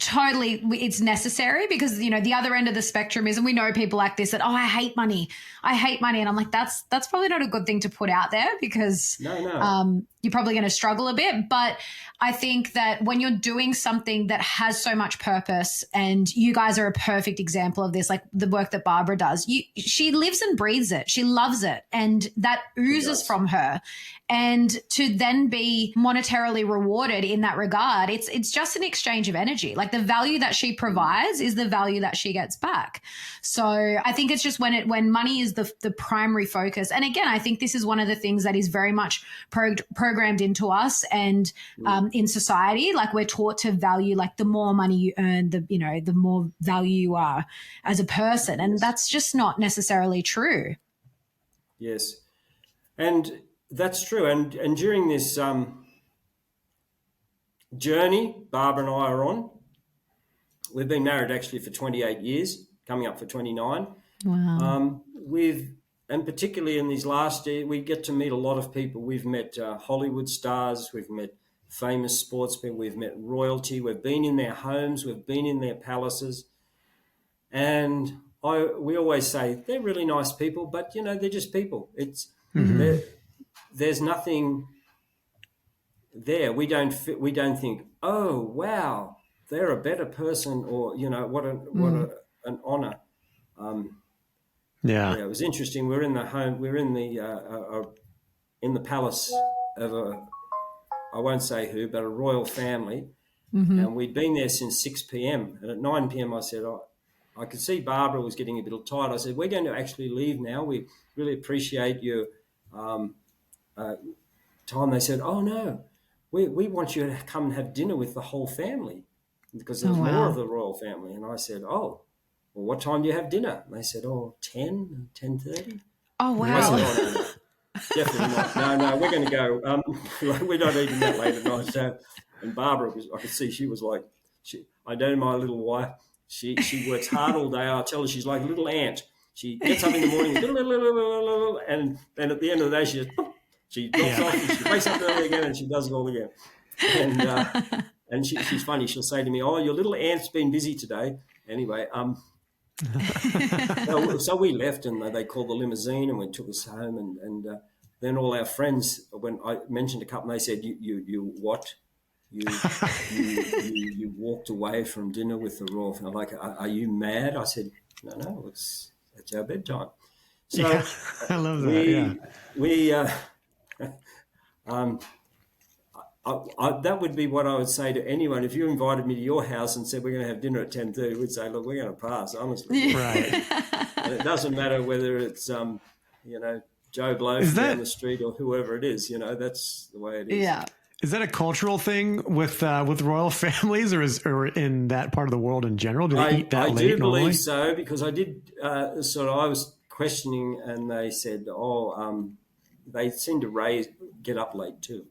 necessary, because, the other end of the spectrum is, and we know people like this, that, I hate money. And I'm like, that's probably not a good thing to put out there, because you're probably going to struggle a bit. But I think that when you're doing something that has so much purpose, and you guys are a perfect example of this, like the work that Barbara does, she lives and breathes it. She loves it. And that oozes from her. And to then be monetarily rewarded in that regard, it's just an exchange of energy. Like, the value that she provides is the value that she gets back. So I think it's just when money is the primary focus. And again, I think this is one of the things that is very much programmed into us and in society. Like, we're taught to value, like, the more money you earn, the more value you are as a person. And that's just not necessarily true. Yes. And that's true. And during this journey Barbara and I are on, we've been married actually for 28 years, coming up for 29. Wow. And particularly in these last years, we get to meet a lot of people. We've met Hollywood stars, we've met famous sportsmen, we've met royalty, we've been in their homes, we've been in their palaces. And we always say they're really nice people, but, they're just people. There's nothing there. We don't think, oh, wow, they're a better person, or, what an honor. Yeah, it was interesting. We're in the home. We're in the palace of I won't say who, but a royal family, and we'd been there since 6 p.m. And at 9 p.m. I said, I could see Barbara was getting a bit tired. I said, we're going to actually leave now. We really appreciate your time. They said, oh no, we want you to come and have dinner with the whole family, because there's more of the royal family. And I said, oh, well, what time do you have dinner? And they said, 10:30. Oh, wow. I said, no. Definitely not. No, we're going to go. We're not eating that late at night. So, and Barbara I could see she was like, I know my little wife, She works hard all day. I tell her she's like a little ant. She gets up in the morning, and then at the end of the day, she drops off and she wakes up early again and she does it all again. And she's funny. She'll say to me, "Oh, your little ant's been busy today." Anyway, so we left, and they called the limousine and took us home, and then all our friends, when I mentioned a couple, they said, "You what? You walked away from dinner with the royal family. Like, are you mad?" I said, "No, it's our bedtime." So yeah, I love that. That would be what I would say to anyone. If you invited me to your house and said we're going to have dinner at 10:30, we'd say, "Look, we're going to pass, honestly." Right. And it doesn't matter whether it's Joe Blow down the street or whoever it is. That's the way it is. Yeah. Is that a cultural thing with royal families, or in that part of the world in general? Do they eat that late? I do believe so, because I did I was questioning, and they said, they seem to get up late too.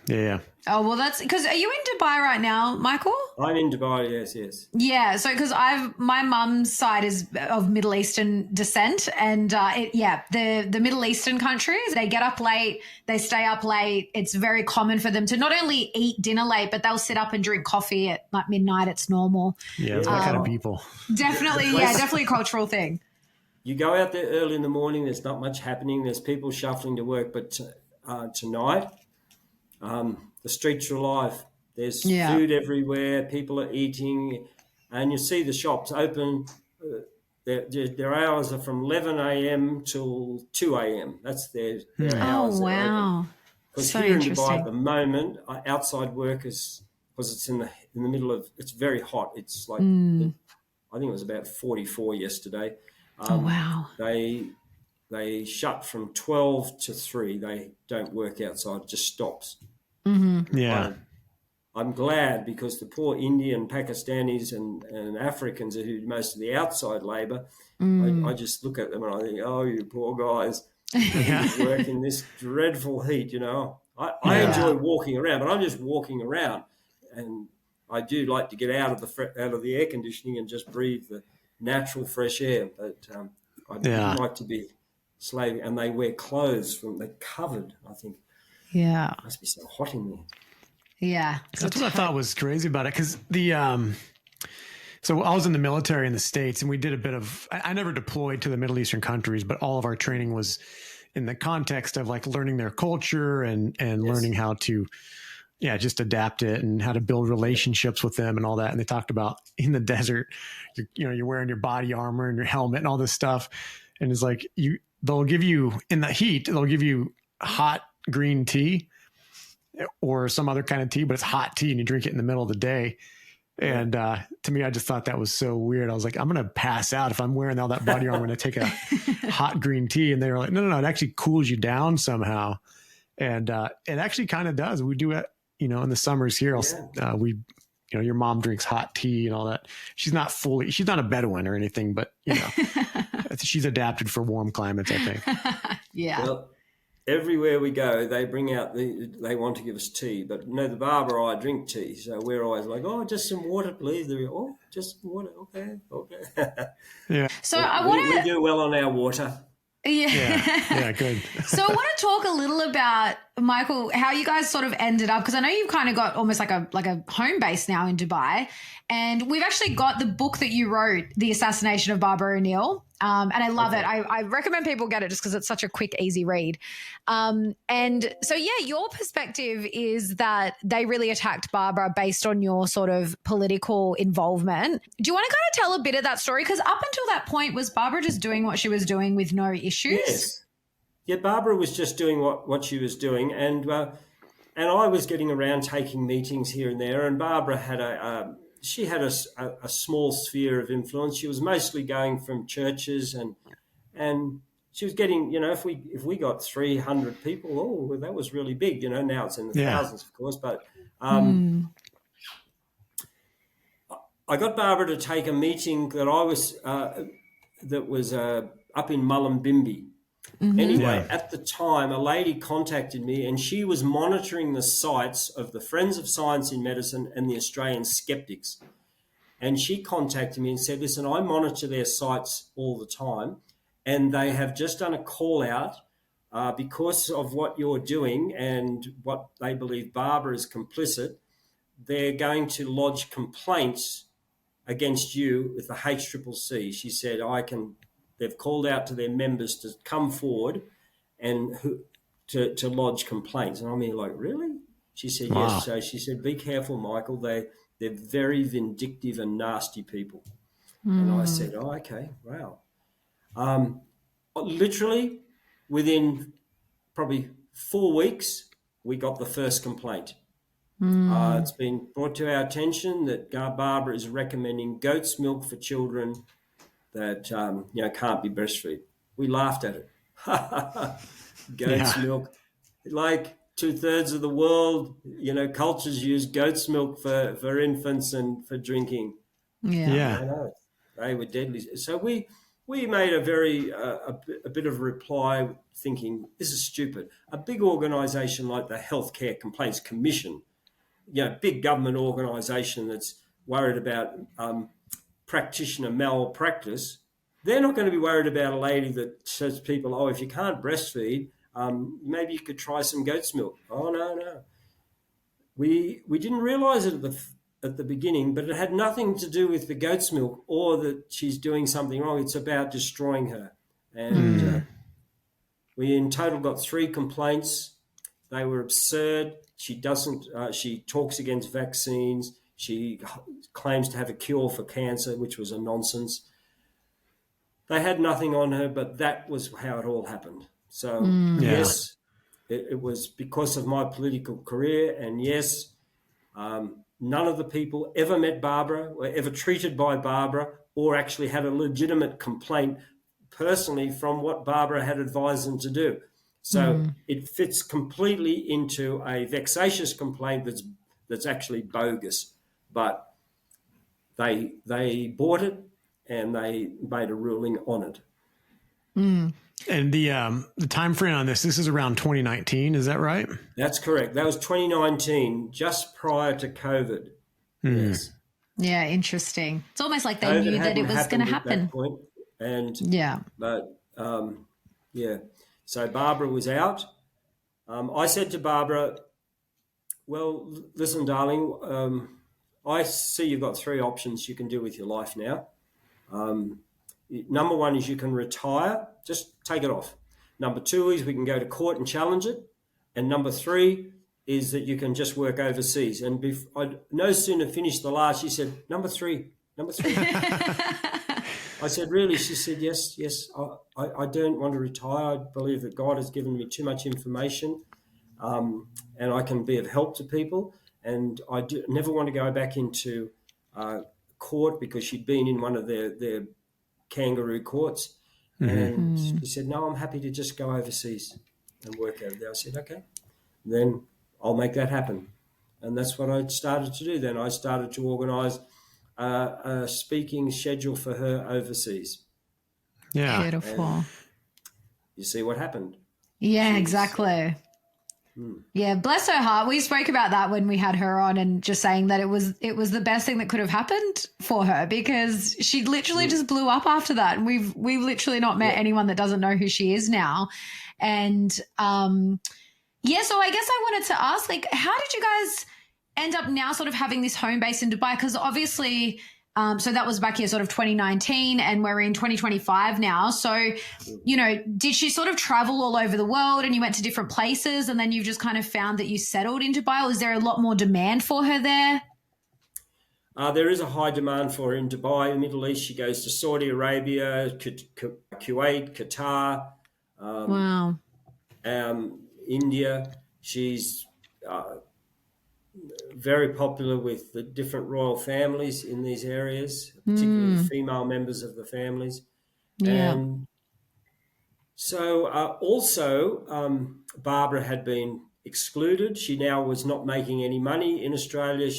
Yeah. Oh, well, that's because, are you in Dubai right now, Michael? I'm in Dubai, yes. Yeah, so because my mum's side is of Middle Eastern descent, and the Middle Eastern countries, they get up late, they stay up late. It's very common for them to not only eat dinner late, but they'll sit up and drink coffee at like midnight. It's normal. Yeah, it's that kind of people. Definitely, definitely a cultural thing. You go out there early in the morning, there's not much happening. There's people shuffling to work, but tonight, the streets are alive. There's food everywhere. People are eating, and you see the shops open. Their hours are from 11 a.m. till 2 a.m. That's their hours. Oh, wow. Because here in Dubai at the moment, outside workers, because it's in the middle of, it's very hot. It's like, I think it was about 44 yesterday. Oh, wow. They shut from 12 to 3. They don't work outside, it just stops. Mm-hmm. Yeah. I'm glad, because the poor Indian, Pakistanis and Africans who do most of the outside labour, I just look at them and I think, oh, you poor guys, work in this dreadful heat, I enjoy walking around, but I'm just walking around, and I do like to get out of the air conditioning and just breathe the natural fresh air, but I don't like to be slave. And they wear clothes they're covered, I think. Yeah. It must be so hot in there. Yeah. That's what I thought was crazy about it. Cause so I was in the military in the States, and we did a bit of, I never deployed to the Middle Eastern countries, but all of our training was in the context of like learning their culture and learning how to, just adapt it and how to build relationships with them and all that. And they talked about in the desert, you're wearing your body armor and your helmet and all this stuff. And it's like they'll give you, in the heat, they'll give you hot green tea or some other kind of tea, but it's hot tea and you drink it in the middle of the day. And to me, I just thought that was so weird. I was like, I'm going to pass out if I'm wearing all that body armor and I take a hot green tea. And they were like, no, it actually cools you down somehow. And it actually kind of does. We do it, in the summers here. Your mom drinks hot tea and all that. She's not a Bedouin or anything, but she's adapted for warm climates, I think. Yeah. Well, everywhere we go, they bring out they want to give us tea, but the barber or I drink tea, so we're always like, oh, just some water, please. Oh, just some water, okay. Yeah. So we do well on our water. Yeah, good. So I want to talk a little about, Michael, how you guys sort of ended up, because I know you've kind of got almost like a home base now in Dubai, and we've actually got the book that you wrote, The Assassination of Barbara O'Neill. And I love it. I recommend people get it just because it's such a quick, easy read. And so, your perspective is that they really attacked Barbara based on your sort of political involvement. Do you want to kind of tell a bit of that story? Because up until that point, was Barbara just doing what she was doing with no issues? Yes. Yeah, Barbara was just doing what she was doing. And I was getting around taking meetings here and there. And Barbara had a small sphere of influence. She was mostly going from churches, and she was getting, if we got 300 people, that was really big. Now it's in the thousands, of course. But I got Barbara to take a meeting that was up in Mullumbimby. Mm-hmm. Anyway, at the time, a lady contacted me, and she was monitoring the sites of the Friends of Science in Medicine and the Australian Skeptics. And she contacted me and said, listen, I monitor their sites all the time, and they have just done a call out because of what you're doing and what they believe Barbara is complicit. They're going to lodge complaints against you with the HCCC. She said, they've called out to their members to come forward and to lodge complaints. And I'm here like, really? She said, wow. Yes. So she said, be careful, Michael. They're very vindictive and nasty people. And I said, oh, okay, wow. Literally within probably 4 weeks, we got the first complaint. It's been brought to our attention that Barbara is recommending goat's milk for children that can't be breastfed. We laughed at it. Goat's milk, like 2/3 of the world, cultures use goat's milk for infants and for drinking. Yeah. I know. They were deadly. So we made a bit of a reply thinking, this is stupid. A big organisation like the Healthcare Complaints Commission, big government organisation that's worried about practitioner malpractice, they're not going to be worried about a lady that says to people, oh, if you can't breastfeed, maybe you could try some goat's milk. Oh, no. We didn't realise it at the beginning, but it had nothing to do with the goat's milk or that she's doing something wrong. It's about destroying her. And we in total got 3 complaints. They were absurd. She talks against vaccines. She claims to have a cure for cancer, which was a nonsense. They had nothing on her, but that was how it all happened. So, yes, it was because of my political career. And yes, none of the people ever met Barbara, were ever treated by Barbara, or actually had a legitimate complaint personally from what Barbara had advised them to do. So it fits completely into a vexatious complaint that's actually bogus. But they bought it and they made a ruling on it. And the time frame on this is around 2019, is that right? That's correct. That was 2019, just prior to COVID. Yes. Yeah, interesting. It's almost like they knew that it was going to happen. At that point. And but so Barbara was out. I said to Barbara, well, listen, darling, I see you've got 3 options you can do with your life now. Number 1 is you can retire, just take it off. Number 2 is we can go to court and challenge it. And number 3 is that you can just work overseas. And I no sooner finished the last, she said, number 3. I said, really? She said, yes. I don't want to retire. I believe that God has given me too much information and I can be of help to people. And I never want to go back into court, because she'd been in one of their kangaroo courts. And she said, no, I'm happy to just go overseas and work over there. I said, okay, then I'll make that happen. And that's what I started to do. Then I started to organise a speaking schedule for her overseas. Yeah. Beautiful. And you see what happened. Yeah, exactly. Yeah, bless her heart. We spoke about that when we had her on, and just saying that it was the best thing that could have happened for her, because she literally just blew up after that. And we've literally not met anyone that doesn't know who she is now. And so I guess I wanted to ask, like, how did you guys end up now sort of having this home base in Dubai? Because obviously so that was back here sort of 2019, and we're in 2025 now. So, did she sort of travel all over the world and you went to different places and then you've just kind of found that you settled in Dubai, or is there a lot more demand for her there? There is a high demand for her in Dubai, Middle East. She goes to Saudi Arabia, Kuwait, Qatar, Wow. India. She's very popular with the different royal families in these areas, particularly the female members of the families. Yeah. And so also Barbara had been excluded. She now was not making any money in Australia.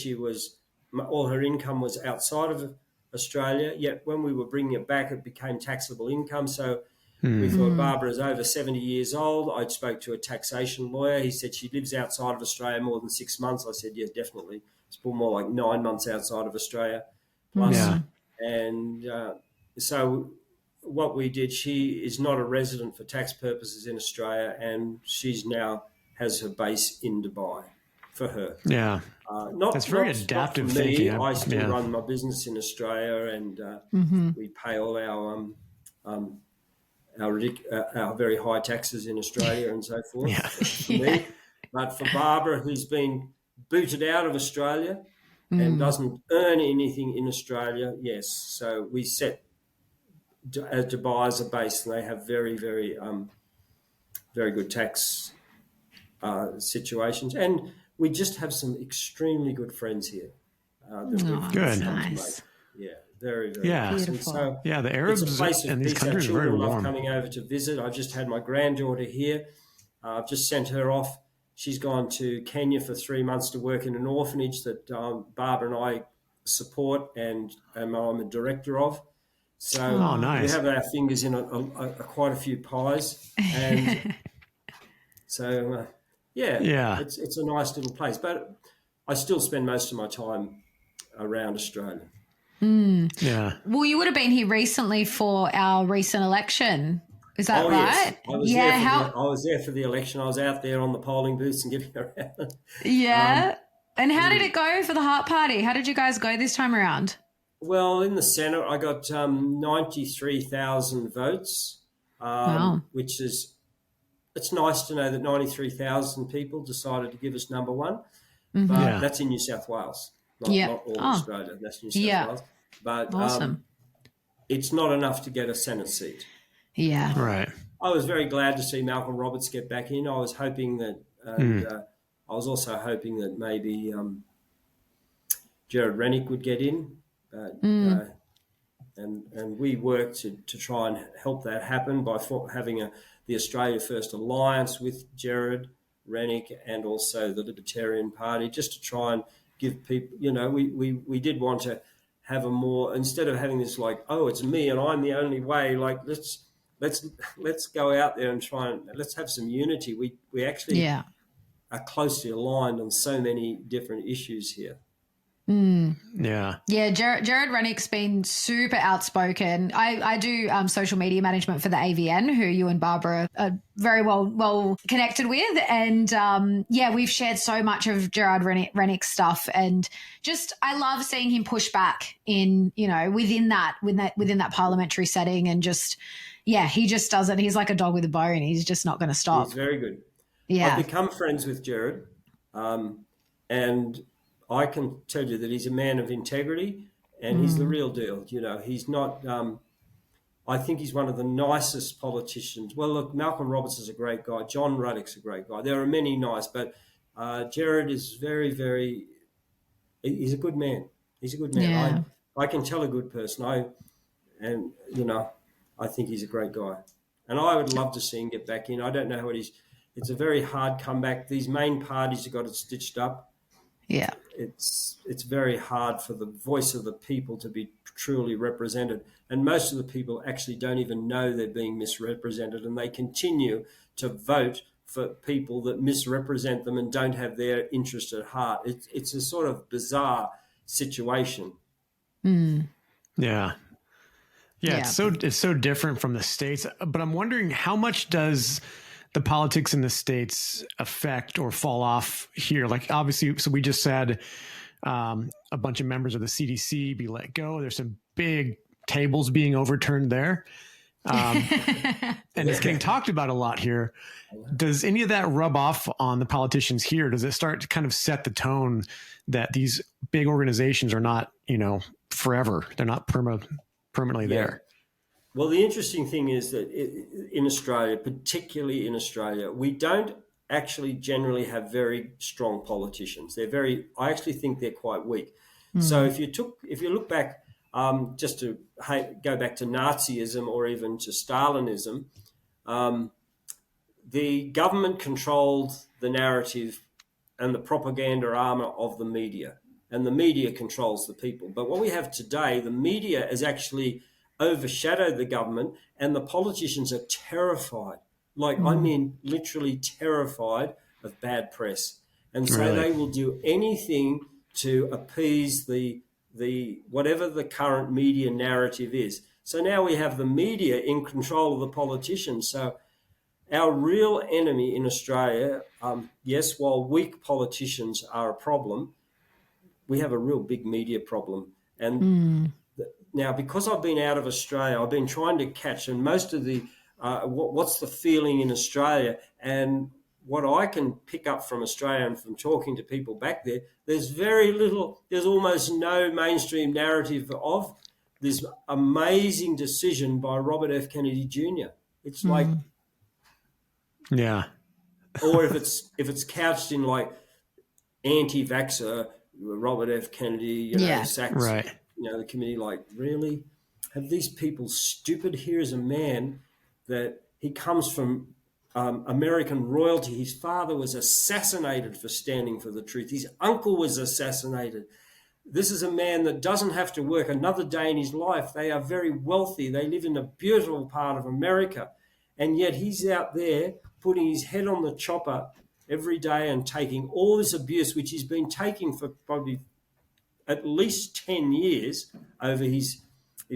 All her income was outside of Australia, yet when we were bringing it back, it became taxable income. So we thought Barbara's over 70 years old. I spoke to a taxation lawyer. He said she lives outside of Australia more than 6 months. I said, yes, definitely. It's more like 9 months outside of Australia. plus. Yeah. And so what we did, she is not a resident for tax purposes in Australia, and she's now has her base in Dubai for her. Yeah. That's very adaptive not for me. thinking. I still run my business in Australia, and we pay all our very high taxes in Australia and so forth. Yeah. For me. But for Barbara, who's been booted out of Australia and doesn't earn anything in Australia, yes. So we set Dubai as a base, and they have very, very, very good tax situations. And we just have some extremely good friends here. Good. Nice. Yeah, very, very nice. Beautiful. So the Arabs in these countries are very love warm. coming over to visit. I just had my granddaughter here. I've just sent her off. She's gone to Kenya for 3 months to work in an orphanage that Barbara and I support, and I'm a director of. So nice. we have our fingers in quite a few pies, and so it's a nice little place. But I still spend most of my time around Australia. Yeah. Well, you would have been here recently for our recent election. Is that right? Yes. I was there for the election. I was out there on the polling booths and getting around. Yeah. And how did it go for the Heart Party? How did you guys go this time around? Well, in the Senate, I got 93,000 votes, which is, it's nice to know that 93,000 people decided to give us number one. But that's in New South Wales, not all Australia. That's New South Wales. But awesome. It's not enough to get a Senate seat. Yeah. Right. I was very glad to see Malcolm Roberts get back in. I was hoping that, I was also hoping that maybe Gerard Rennick would get in. And we worked to try and help that happen by having the Australia First Alliance with Gerard Rennick and also the Libertarian Party, just to try and give people, we did want to have a more, instead of having this like, oh, it's me and I'm the only way, like let's go out there and try and let's have some unity. We actually are closely aligned on so many different issues here. Yeah. Gerard Rennick's been super outspoken. I do social media management for the AVN, who you and Barbara are very well connected with, and we've shared so much of Gerard Rennick's stuff, and just I love seeing him push back in within that parliamentary setting, and just he just doesn't. He's like a dog with a bone. He's just not going to stop. He's very good. Yeah, I've become friends with Gerard, and I can tell you that he's a man of integrity, and he's the real deal. He's not. I think he's one of the nicest politicians. Well, look, Malcolm Roberts is a great guy. John Ruddock's a great guy. There are many nice, but Gerard is very, very. He's a good man. He's a good man. Yeah. I can tell a good person. I think he's a great guy, and I would love to see him get back in. I don't know how it is. It's a very hard comeback. These main parties have got it stitched up. Yeah. It's very hard for the voice of the people to be truly represented. And most of the people actually don't even know they're being misrepresented, and they continue to vote for people that misrepresent them and don't have their interest at heart. It's a sort of bizarre situation. Yeah. It's so different from the States. But I'm wondering, how much does the politics in the States affect or fall off here? Like, obviously, so we just said a bunch of members of the CDC be let go. There's some big tables being overturned there. And it's getting talked about a lot here. Does any of that rub off on the politicians here? Does it start to kind of set the tone that these big organizations are not, forever? They're not permanently there. Well, the interesting thing is that in Australia, particularly in Australia, we don't actually generally have very strong politicians. I actually think they're quite weak. So if you look back, just to go back to Nazism or even to Stalinism, the government controlled the narrative and the propaganda armor of the media, and the media controls the people. But what we have today, the media is actually overshadowed the government, and the politicians are terrified. I mean, literally terrified of bad press. And so they will do anything to appease the whatever the current media narrative is. So now we have the media in control of the politicians. So our real enemy in Australia, yes, while weak politicians are a problem, we have a real big media problem. And now, because I've been out of Australia, I've been trying to catch, and most of the what's the feeling in Australia, and what I can pick up from Australia and from talking to people back there, there's very little, there's almost no mainstream narrative of this amazing decision by Robert F. Kennedy Jr. It's like, yeah, or if it's couched in like anti-vaxxer Robert F. Kennedy, Sachs, right. The committee, like, really? Have these people stupid? Here is a man that he comes from American royalty. His father was assassinated for standing for the truth. His uncle was assassinated. This is a man that doesn't have to work another day in his life. They are very wealthy. They live in a beautiful part of America. And yet he's out there putting his head on the chopper every day and taking all this abuse, which he's been taking for probably at least 10 years over his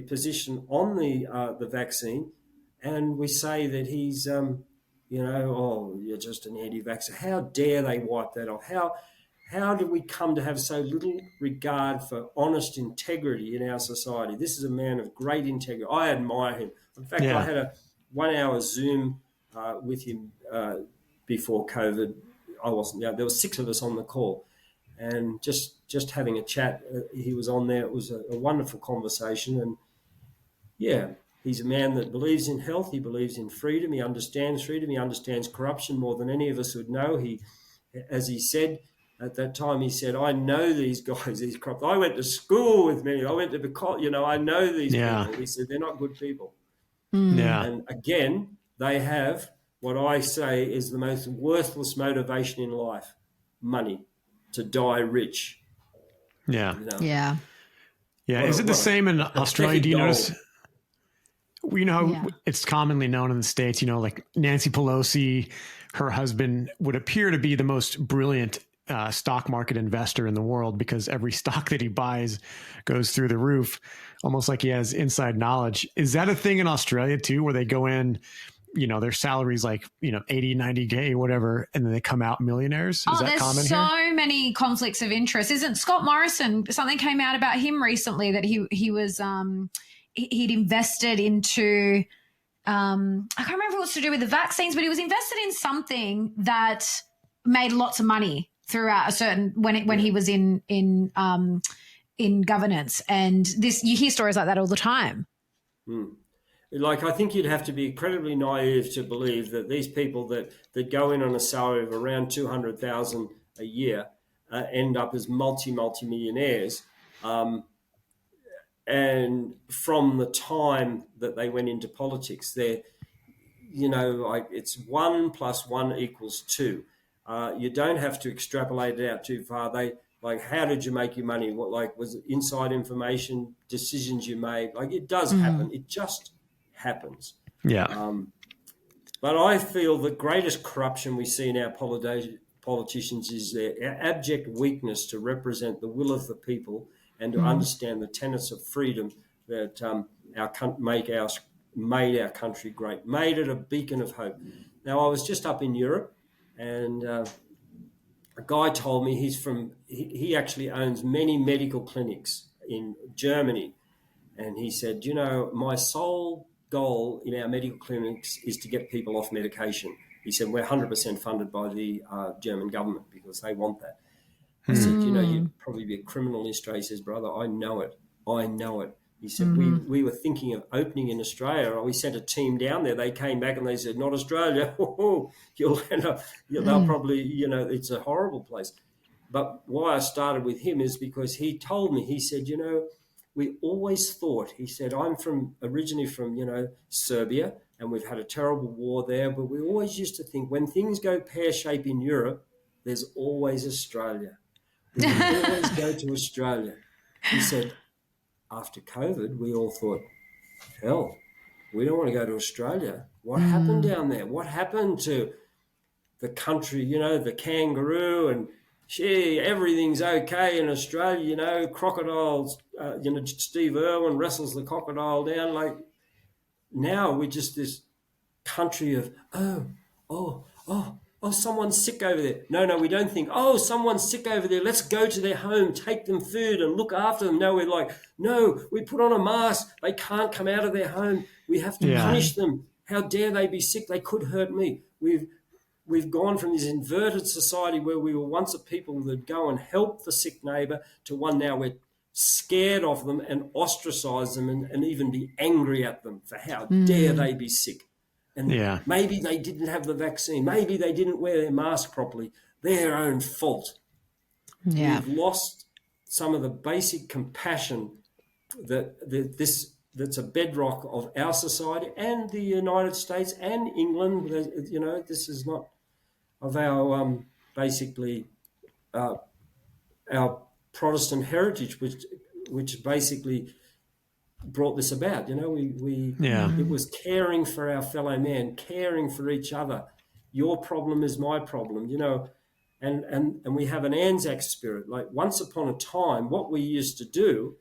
position on the vaccine. And we say that he's, you're just an anti-vaxxer. How dare they wipe that off? How do we come to have so little regard for honest integrity in our society? This is a man of great integrity. I admire him. In fact, I had a 1-hour Zoom with him before COVID. I wasn't there. There were 6 of us on the call, and just having a chat. He was on there. It was a wonderful conversation, and yeah, he's a man that believes in health. He believes in freedom. He understands freedom. He understands corruption more than any of us would know. As he said at that time, he said, "I know these guys, these corrupt. I went to school with many. I went to I know these people." He said, "They're not good people." Yeah. And again, they have what I say is the most worthless motivation in life: money, to die rich. Yeah. Yeah. Yeah. Is it the same in Australia? Do you notice? It's commonly known in the States, like Nancy Pelosi, her husband would appear to be the most brilliant stock market investor in the world because every stock that he buys goes through the roof, almost like he has inside knowledge. Is that a thing in Australia too, where they go in, their salaries like, 80, 90K, whatever, and then they come out millionaires? Is that common here? There's so many conflicts of interest. Isn't Scott Morrison, something came out about him recently that he was, he'd invested into, I can't remember what it was to do with the vaccines, but he was invested in something that made lots of money throughout a certain, when he was in governance. And you hear stories like that all the time. Like, I think you'd have to be incredibly naive to believe that these people that go in on a salary of around 200,000 a year end up as multi-millionaires. And from the time that they went into politics, they're, it's 1 + 1 = 2. You don't have to extrapolate it out too far. How did you make your money? What, was it inside information, decisions you made? It does happen. It just happens. Yeah. But I feel the greatest corruption we see in our politicians is their abject weakness to represent the will of the people and to understand the tenets of freedom that made our country great, made it a beacon of hope. Now, I was just up in Europe, and a guy told me he actually owns many medical clinics in Germany, and he said, my sole goal in our medical clinics is to get people off medication. He said, we're 100% funded by the German government because they want that. I said, you'd probably be a criminal in Australia. He says, brother, I know it. He said, we were thinking of opening in Australia. We sent a team down there. They came back and they said, not Australia. You'll end up, they'll probably, it's a horrible place. But why I started with him is because he told me, he said, we always thought, he said, I'm originally from, Serbia, and we've had a terrible war there, but we always used to think when things go pear-shaped in Europe, there's always Australia. We always go to Australia. He said, after COVID, we all thought, hell, we don't want to go to Australia. What happened down there? What happened to the country, the kangaroo and gee, everything's okay in Australia, you know, crocodiles, Steve Irwin wrestles the crocodile down. Like, now we're just this country of, someone's sick over there. No, we don't think, someone's sick over there. Let's go to their home, take them food and look after them. No, we're like, no, we put on a mask. They can't come out of their home. We have to punish them. How dare they be sick? They could hurt me. We've gone from this inverted society where we were once a people that go and help the sick neighbour to one now we're scared of them and ostracize them and even be angry at them for how dare they be sick. And maybe they didn't have the vaccine. Maybe they didn't wear their mask properly. Their own fault. Yeah. We've lost some of the basic compassion that's a bedrock of our society and the United States and England. You know, this is not of our basically our Protestant heritage, which basically brought this about. You know, it was caring for our fellow man, caring for each other. Your problem is my problem, you know, and we have an Anzac spirit. Like, once upon a time, what we used to do,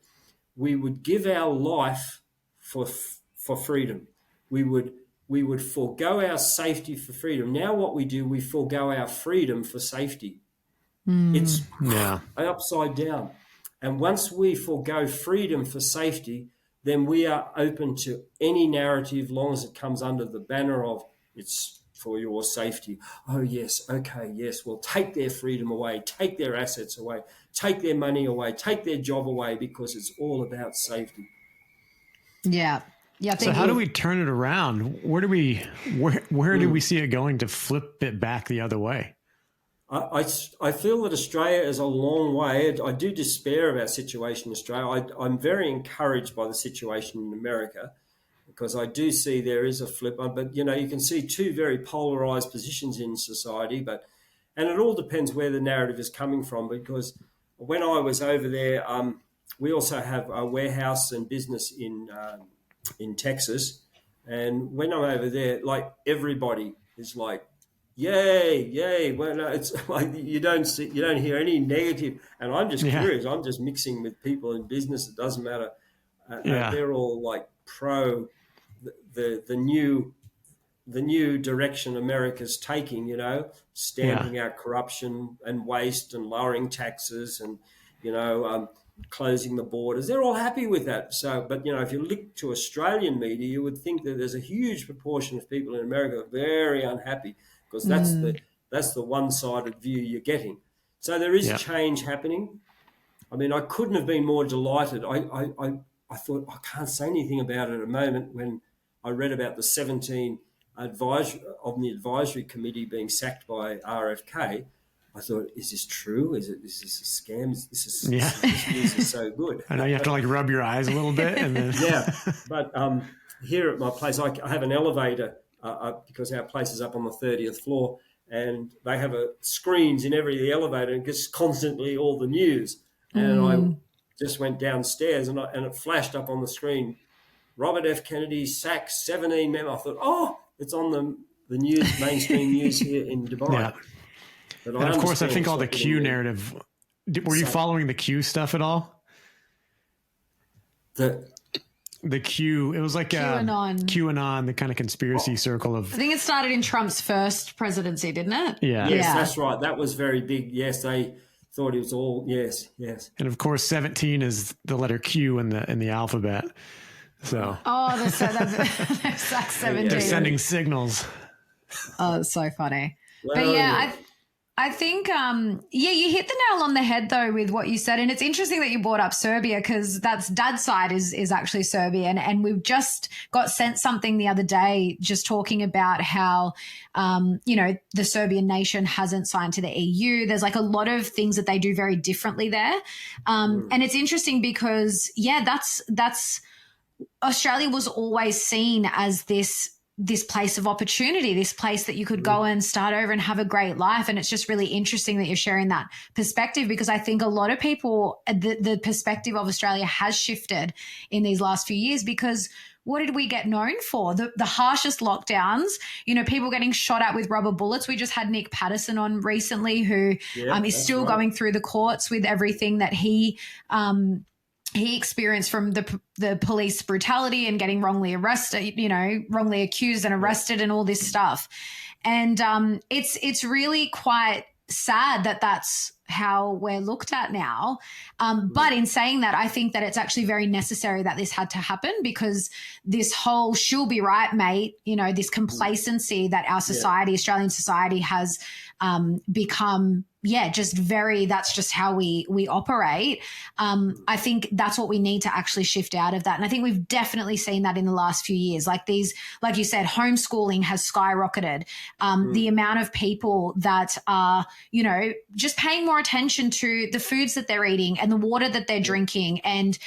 we would give our life for freedom. We would forego our safety for freedom. Now what we do, we forego our freedom for safety. It's upside down. And once we forego freedom for safety, then we are open to any narrative, long as it comes under the banner of it's for your safety. Oh, yes, okay, yes, well, take their freedom away, take their assets away, take their money away, take their job away, because it's all about safety. Yeah. Yeah. So how do we turn it around? Where do we see it going to flip it back the other way? I feel that Australia is a long way. I do despair of our situation in Australia. I'm very encouraged by the situation in America, because I do see there is a flip. But, you know, you can see two very polarized positions in society. And it all depends where the narrative is coming from, because when I was over there, we also have a warehouse and business in Texas. And when I'm over there, like, everybody is like, yay. Well, no, it's like you don't hear any negative. And I'm just curious. I'm just mixing with people in business. It doesn't matter. They're all like pro the new direction America's taking, you know, stamping out corruption and waste and lowering taxes and, you know, closing the borders. They're all happy with that. So, but, you know, if you look to Australian media, you would think that there's a huge proportion of people in America are very unhappy, because that's the one-sided view you're getting. So there is change happening. I mean, I couldn't have been more delighted. I thought I can't say anything about it at the moment when I read about the 17 advisory committee being sacked by RFK. I thought, is this true? Is this a scam? This news is so good. I know you have to like rub your eyes a little bit. And then... But here at my place, I have an elevator because our place is up on the 30th floor, and they have screens in every elevator, and it's constantly all the news. And I just went downstairs and it flashed up on the screen, Robert F. Kennedy sacks 17 members. I thought, it's on the news, mainstream news here in Dubai. Yeah. But and of course, I think all the Q narrative, were you following the Q stuff at all? The Q, it was like QAnon, the kind of conspiracy circle of... I think it started in Trump's first presidency, didn't it? Yeah. Yes, that's right. That was very big. Yes, they thought it was all, yes. And of course, 17 is the letter Q in the alphabet. So... Oh, they're 17. They're sending signals. Oh, it's so funny. Well, but yeah, I think, you hit the nail on the head though with what you said. And it's interesting that you brought up Serbia, because that's Dad's side is actually Serbian. And we've just got sent something the other day just talking about how, the Serbian nation hasn't signed to the EU. There's like a lot of things that they do very differently there. And it's interesting because, that's Australia was always seen as this place of opportunity, this place that you could go and start over and have a great life. And it's just really interesting that you're sharing that perspective, because I think a lot of people, the perspective of Australia has shifted in these last few years, because what did we get known for? The harshest lockdowns, people getting shot at with rubber bullets. We just had Nick Patterson on recently, who is still going through the courts with everything that he experienced from the police brutality and getting wrongly arrested, wrongly accused and arrested and all this stuff. And it's really quite sad that that's how we're looked at now. But in saying that, I think that it's actually very necessary that this had to happen, because this whole "she'll be right, mate," this complacency that our society, Australian society, has become, that's just how we operate. I think that's what we need to actually shift out of that. And I think we've definitely seen that in the last few years. Like you said, homeschooling has skyrocketed. The amount of people that are, just paying more attention to the foods that they're eating and the water that they're drinking and,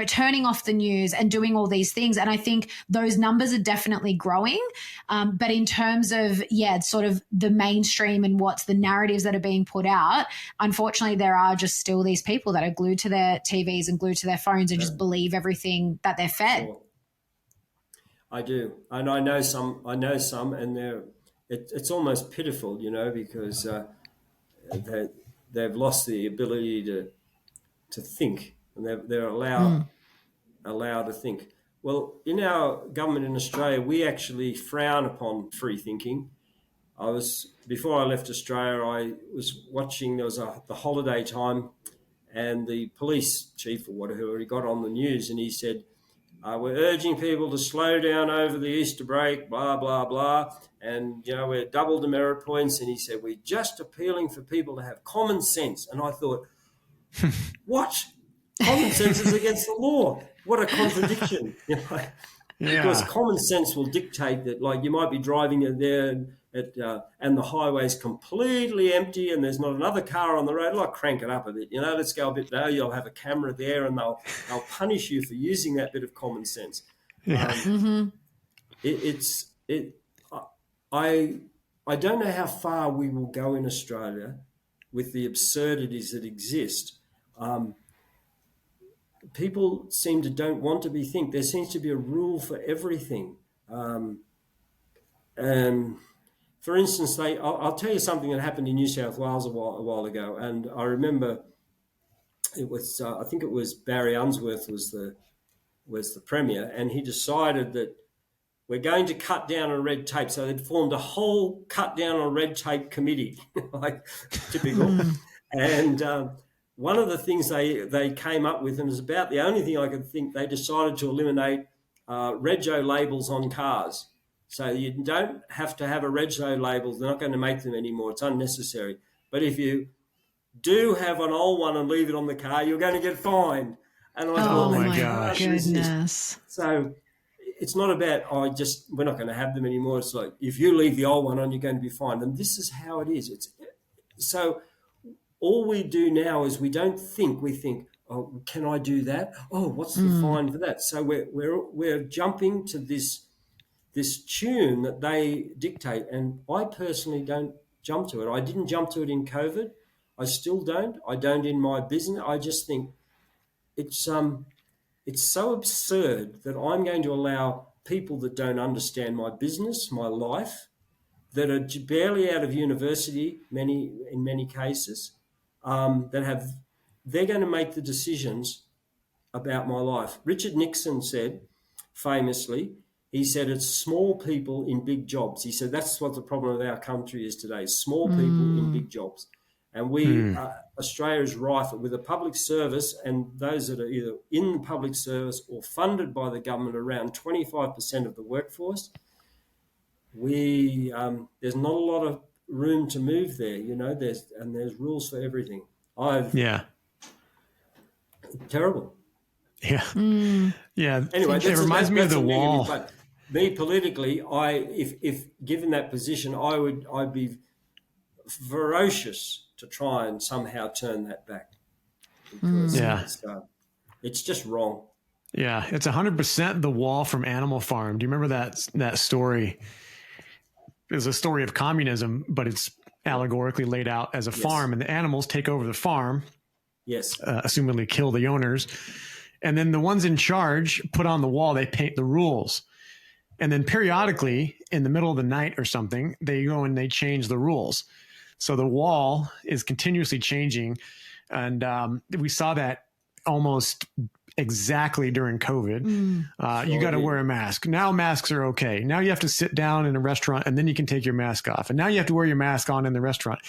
turning off the news and doing all these things. And I think those numbers are definitely growing. But in terms of, sort of the mainstream and what's the narratives that are being put out, unfortunately, there are just still these people that are glued to their TVs and glued to their phones and just believe everything that they're fed. Sure. I do. And I know some, and it's almost pitiful, because they've lost the ability to think, and they're allowed to think. Well, in our government in Australia, we actually frown upon free thinking. Before I left Australia, I was watching, there was the holiday time, and the police chief or whatever, he got on the news and he said, we're urging people to slow down over the Easter break, blah, blah, blah. And, we're double demerit points. And he said, we're just appealing for people to have common sense. And I thought, what? Common sense is against the law. What a contradiction. Because common sense will dictate that, like, you might be driving there and the highway's completely empty and there's not another car on the road. Like, crank it up a bit, let's go a bit lower. You'll have a camera there and they'll punish you for using that bit of common sense. I don't know how far we will go in Australia with the absurdities that exist. People don't want to be think. There seems to be a rule for everything. For instance, I'll tell you something that happened in New South Wales a while ago, and I remember it was I think it was Barry Unsworth was the premier, and he decided that we're going to cut down on red tape. So they'd formed a whole cut down on red tape committee, like typical. And one of the things they came up with, and it was about the only thing I could think, they decided to eliminate rego labels on cars. So you don't have to have a rego label. They're not going to make them anymore. It's unnecessary. But if you do have an old one and leave it on the car, you're going to get fined. And I thought, my goodness. So it's not about, we're not going to have them anymore. It's like, if you leave the old one on, you're going to be fined. And this is how it is. So all we do now is we don't think. We think, oh, can I do that? Oh, what's the fine for that? So we're jumping to this tune that they dictate, and I personally don't jump to it. I didn't jump to it in COVID. I still don't. I don't in my business. I just think it's so absurd that I'm going to allow people that don't understand my business, my life, that are barely out of university, in many cases, they're going to make the decisions about my life. Richard Nixon said, famously, he said, it's small people in big jobs. He said, that's what the problem of our country is today, small people in big jobs. And Australia is rife with a public service, and those that are either in the public service or funded by the government, around 25% of the workforce. There's not a lot of room to move there, there's rules for everything. Terrible. Yeah. Yeah. Anyway, it reminds me of the wall. But me politically, if given that position, I'd be ferocious to try and somehow turn that back. Because it's just wrong. Yeah, it's 100% the wall from Animal Farm. Do you remember that story? It's a story of communism, but it's allegorically laid out as a farm, and the animals take over the farm. Yes. Assumedly kill the owners. And then the ones in charge put on the wall, they paint the rules. And then periodically in the middle of the night or something, they go and they change the rules. So the wall is continuously changing. And we saw that almost exactly during COVID. You got to wear a mask. Now masks are okay. Now you have to sit down in a restaurant and then you can take your mask off. And now you have to wear your mask on in the restaurant.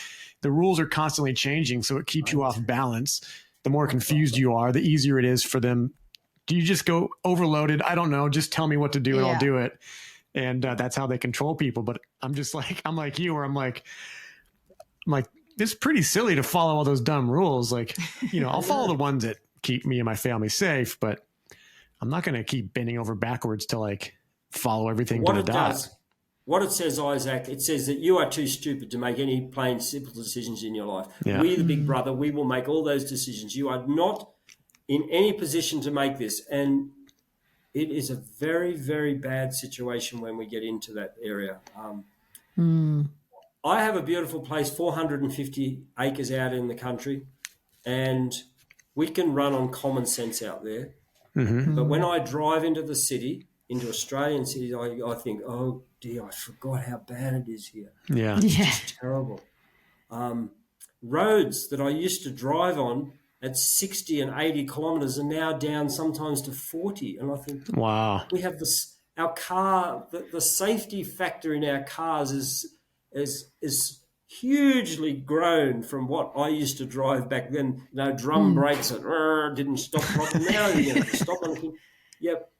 The rules are constantly changing, so it keeps you off balance. The more confused you are, the easier it is for them. Do you just go overloaded? I don't know. Just tell me what to do and I'll do it. And that's how they control people. But I'm just like, I'm like you, where I'm like, it's pretty silly to follow all those dumb rules. Like, I'll follow the ones that keep me and my family safe, but I'm not going to keep bending over backwards to like follow everything to the dot. What it says, Isaac, it says that you are too stupid to make any plain, simple decisions in your life. Yeah. We, the big brother, we will make all those decisions. You are not in any position to make this. And it is a very, very bad situation when we get into that area. I have a beautiful place, 450 acres out in the country, and we can run on common sense out there. But when I drive into the city, into Australian cities, I think, oh dear, I forgot how bad it is here. Yeah. It's just terrible. Roads that I used to drive on at 60 and 80 kilometres are now down sometimes to 40. And I think, wow, we have this, our car, the safety factor in our cars is hugely grown from what I used to drive back then. Drum brakes that didn't stop properly. Now you have to stop on. Yep.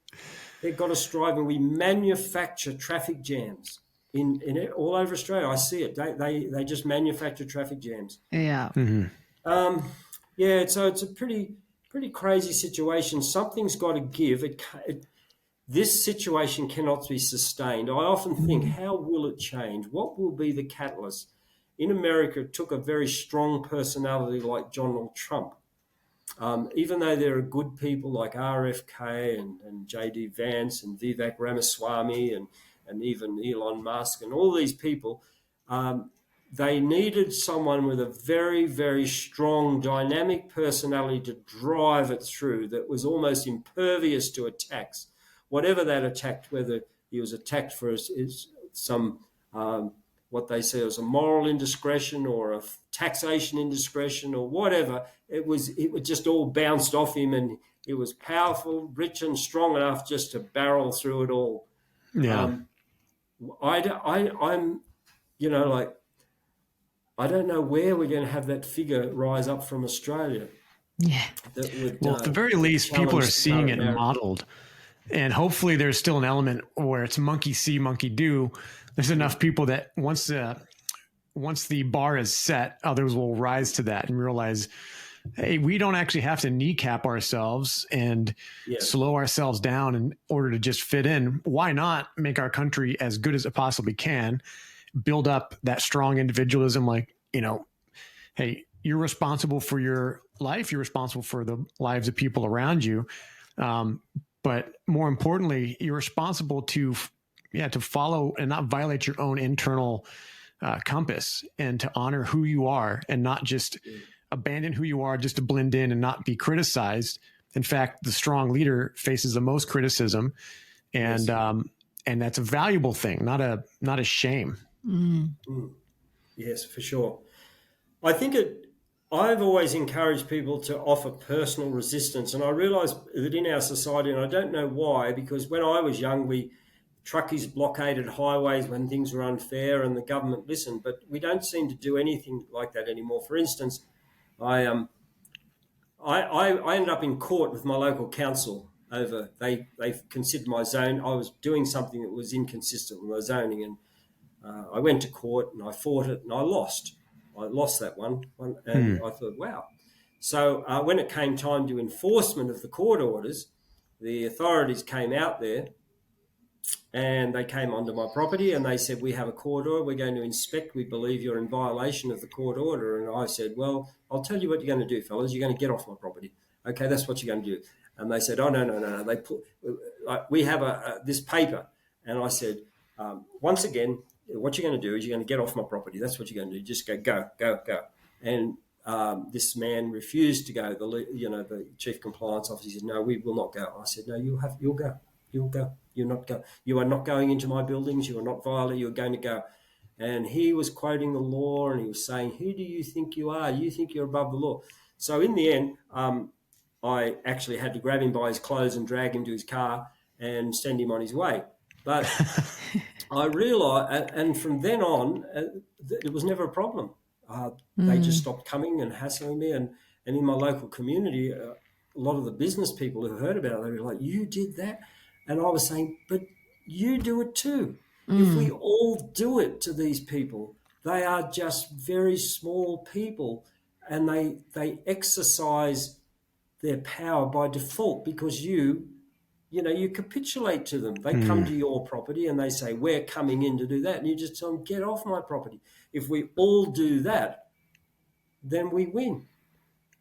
They've got us driving. We manufacture traffic jams in all over Australia. I see it. They just manufacture traffic jams. Yeah. So it's a pretty crazy situation. Something's got to give. This situation cannot be sustained. I often think, how will it change? What will be the catalyst? In America, it took a very strong personality like Donald Trump. Even though there are good people like RFK and J.D. Vance and Vivek Ramaswamy and even Elon Musk and all these people, they needed someone with a very, very strong, dynamic personality to drive it through that was almost impervious to attacks. Whatever that attacked, whether he was attacked for some what they say was a moral indiscretion or a taxation indiscretion or whatever, it just all bounced off him, and he was powerful, rich and strong enough just to barrel through it all. Yeah. I'm, I don't know where we're going to have that figure rise up from Australia. Yeah. Well, at the very least, people are seeing it modeled. And hopefully there's still an element where it's monkey see, monkey do. There's enough people that once the bar is set, others will rise to that and realize, hey, we don't actually have to kneecap ourselves and slow ourselves down in order to just fit in. Why not make our country as good as it possibly can, build up that strong individualism, like, hey, you're responsible for your life. You're responsible for the lives of people around you. But more importantly, you're responsible to follow and not violate your own internal compass, and to honor who you are and not just abandon who you are just to blend in and not be criticized. In fact, the strong leader faces the most criticism, and that's a valuable thing, not a shame. Yes, for sure. I think I've always encouraged people to offer personal resistance, and I realise that in our society, and I don't know why, because when I was young, truckies blockaded highways when things were unfair and the government listened, but we don't seem to do anything like that anymore. For instance, I ended up in court with my local council over, they considered my zone. I was doing something that was inconsistent with my zoning, and I went to court and I fought it and I lost. I lost that one and I thought, wow. So when it came time to enforcement of the court orders, the authorities came out there and they came onto my property and they said, we have a court order, we're going to inspect, we believe you're in violation of the court order. And I said, well, I'll tell you what you're going to do, fellas, you're going to get off my property. Okay, that's what you're going to do. And they said, oh, no. We have this paper. And I said, once again, what you're going to do is you're going to get off my property. That's what you're going to do. Just go. And this man refused to go. The chief compliance officer said, "No, we will not go." I said, "No, you'll go. You'll go. You're not go. You are not going into my buildings. You are not violating. You are going to go." And he was quoting the law, and he was saying, "Who do you think you are? You think you're above the law?" So in the end, I actually had to grab him by his clothes and drag him to his car and send him on his way. But I realised, and from then on, it was never a problem. They just stopped coming and hassling me. And in my local community, a lot of the business people who heard about it, they were like, "You did that?" And I was saying, "But you do it too." If we all do it to these people, they are just very small people, and they exercise their power by default because you capitulate to them. They come to your property and they say, "We're coming in to do that." And you just tell them, "Get off my property." If we all do that, then we win.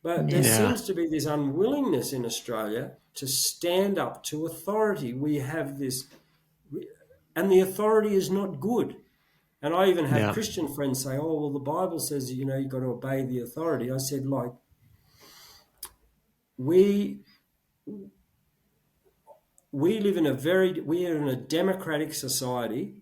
But there seems to be this unwillingness in Australia to stand up to authority. We have this, and the authority is not good. And I even have Christian friends say, "Oh, well, the Bible says, you've got to obey the authority." I said, we live in we are in a democratic society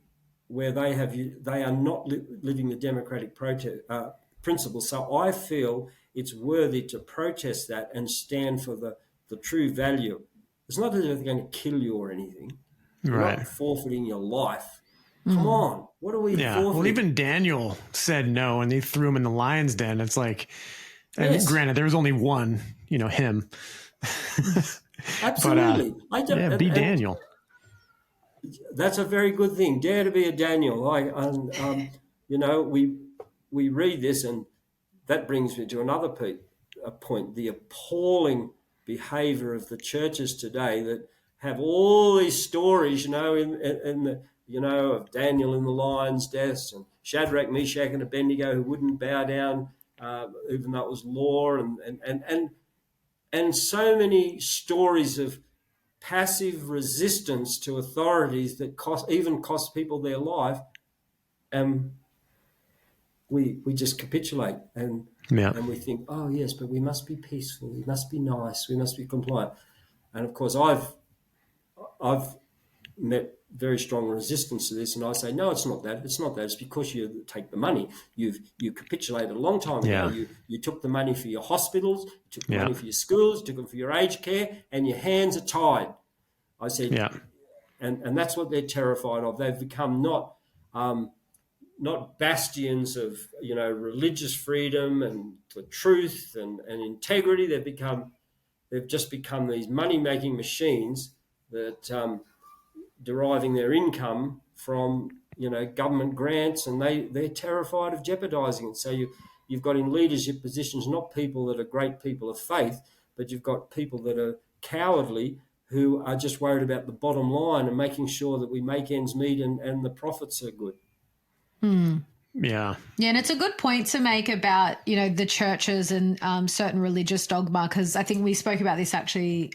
where they are not living the democratic principles. So I feel it's worthy to protest that and stand for the true value. It's not that they're going to kill you or anything. You're not forfeiting your life. Come on. What are we forfeiting? Well, even Daniel said no, and they threw him in the lion's den. It's like, granted, there was only one, him. Absolutely. But, be Daniel. That's a very good thing. Dare to be a Daniel. We read this, and that brings me to another point, the appalling behavior of the churches today that have all these stories, in the, of Daniel in the lion's deaths, and Shadrach, Meshach, and Abednego who wouldn't bow down, even though it was law, and so many stories of passive resistance to authorities that cost people their life, and we just capitulate and we think, "Oh yes, but we must be peaceful, we must be nice, we must be compliant." And of course, I've met very strong resistance to this, and I say, "No, it's not that. It's not that. It's because you take the money. You capitulated a long time ago. You took the money for your hospitals, you took the money for your schools, you took them for your aged care, and your hands are tied." I said, and that's what they're terrified of. They've become not bastions of religious freedom and the truth and integrity. They've just become these money-making machines that deriving their income from government grants, and they're terrified of jeopardising it. So you've got in leadership positions not people that are great people of faith, but you've got people that are cowardly who are just worried about the bottom line and making sure that we make ends meet and the profits are good. Yeah, and it's a good point to make about, the churches and certain religious dogma, because I think we spoke about this actually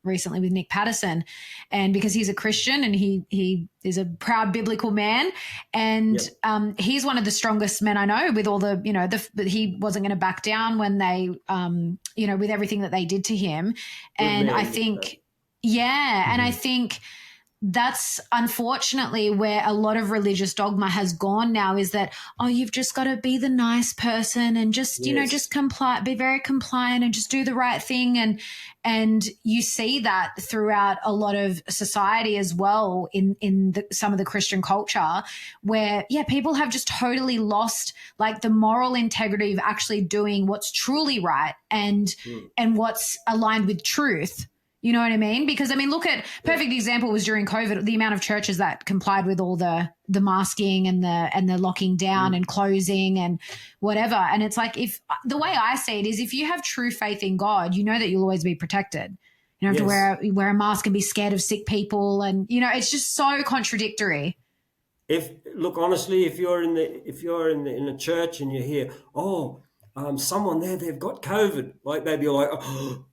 recently with Nick Patterson, and because he's a Christian and he is a proud biblical man, and he's one of the strongest men I know with all the, but he wasn't going to back down when they, with everything that they did to him. And I think, and I think that's unfortunately where a lot of religious dogma has gone now, is that, you've just got to be the nice person and just, just comply, be very compliant and just do the right thing. And you see that throughout a lot of society as well in some of the Christian culture where, people have just totally lost like the moral integrity of actually doing what's truly right and what's aligned with truth. You know what I mean? Because, look at perfect example was during COVID, the amount of churches that complied with all the masking and the locking down and closing and whatever. And it's like, if the way I see it is, if you have true faith in God, you know that you'll always be protected. You don't have to wear a mask and be scared of sick people. And, it's just so contradictory. Honestly, if you're in a church and you hear, someone there, they've got COVID, like they'd be like,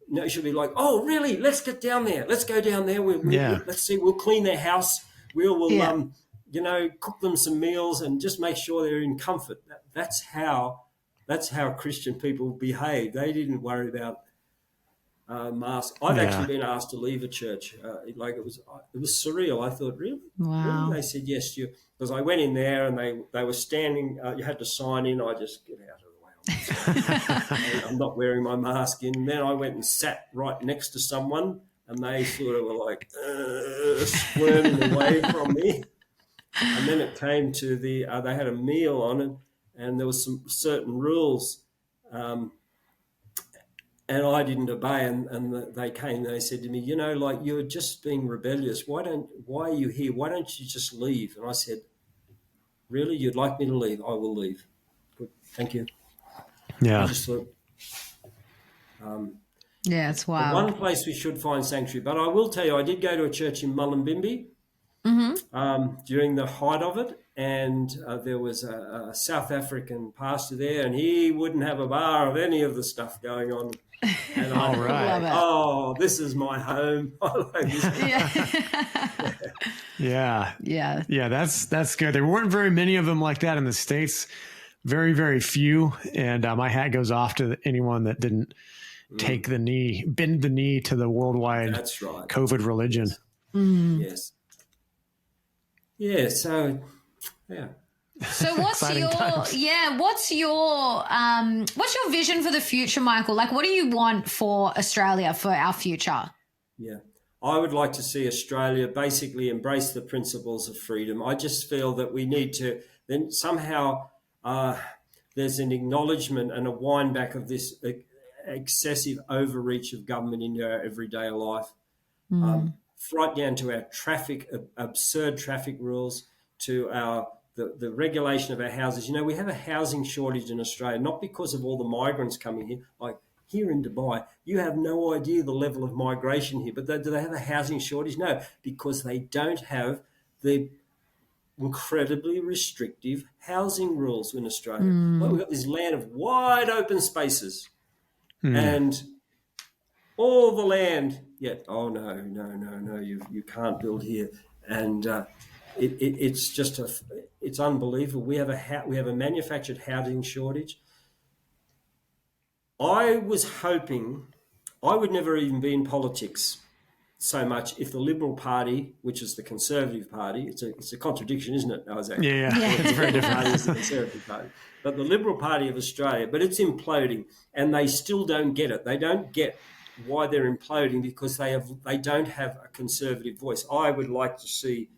no, it should be like, "Oh, really? Let's get down there. Let's go down there. Let's see. We'll clean their house. We'll cook them some meals and just make sure they're in comfort." That's how That's how Christian people behave. They didn't worry about masks. I've actually been asked to leave a church. It was surreal. I thought, really? Wow. Really? They said yes to you. Because I went in there and they were standing, you had to sign in. I just, get out of the way. I'm not wearing my mask in. And then I went and sat right next to someone and they sort of were like squirming away from me. And then it came to they had a meal on it and there was some certain rules and I didn't obey, and they came and they said to me, you're just being rebellious. Why are you here? Why don't you just leave? And I said, really? You'd like me to leave? I will leave. Good. Thank you. Yeah. I just thought, yeah, it's wild. One place we should find sanctuary. But I will tell you, I did go to a church in Mullumbimby during the height of it, and there was a South African pastor there, and he wouldn't have a bar of any of the stuff going on. And All right. This is my home. I like this. Yeah. That's good. There weren't very many of them like that in the States. Very, very few. And my hat goes off to anyone that didn't bend the knee to the worldwide COVID religion. Yes. Yeah. So, yeah. So what's your vision for the future, Michael? Like, what do you want for Australia, for our future? Yeah, I would like to see Australia basically embrace the principles of freedom. I just feel that we need to then somehow there's an acknowledgement and a wind back of this excessive overreach of government into our everyday life, right down to our absurd traffic rules, to our the regulation of our houses. We have a housing shortage in Australia, not because of all the migrants coming here. Like here in Dubai, you have no idea the level of migration here. But do they have a housing shortage? No, because they don't have the incredibly restrictive housing rules in Australia. Like we've got this land of wide open spaces and all the land, yet, no, you can't build here. And it's just it's unbelievable. We have a manufactured housing shortage. I was hoping I would never even be in politics so much if the Liberal Party, which is the Conservative Party, it's a contradiction, isn't it, Isaac? Yeah. It's very different. It's the Conservative Party, but the Liberal Party of Australia, but it's imploding, and they still don't get it. They don't get why they're imploding because they don't have a conservative voice. I would like to see.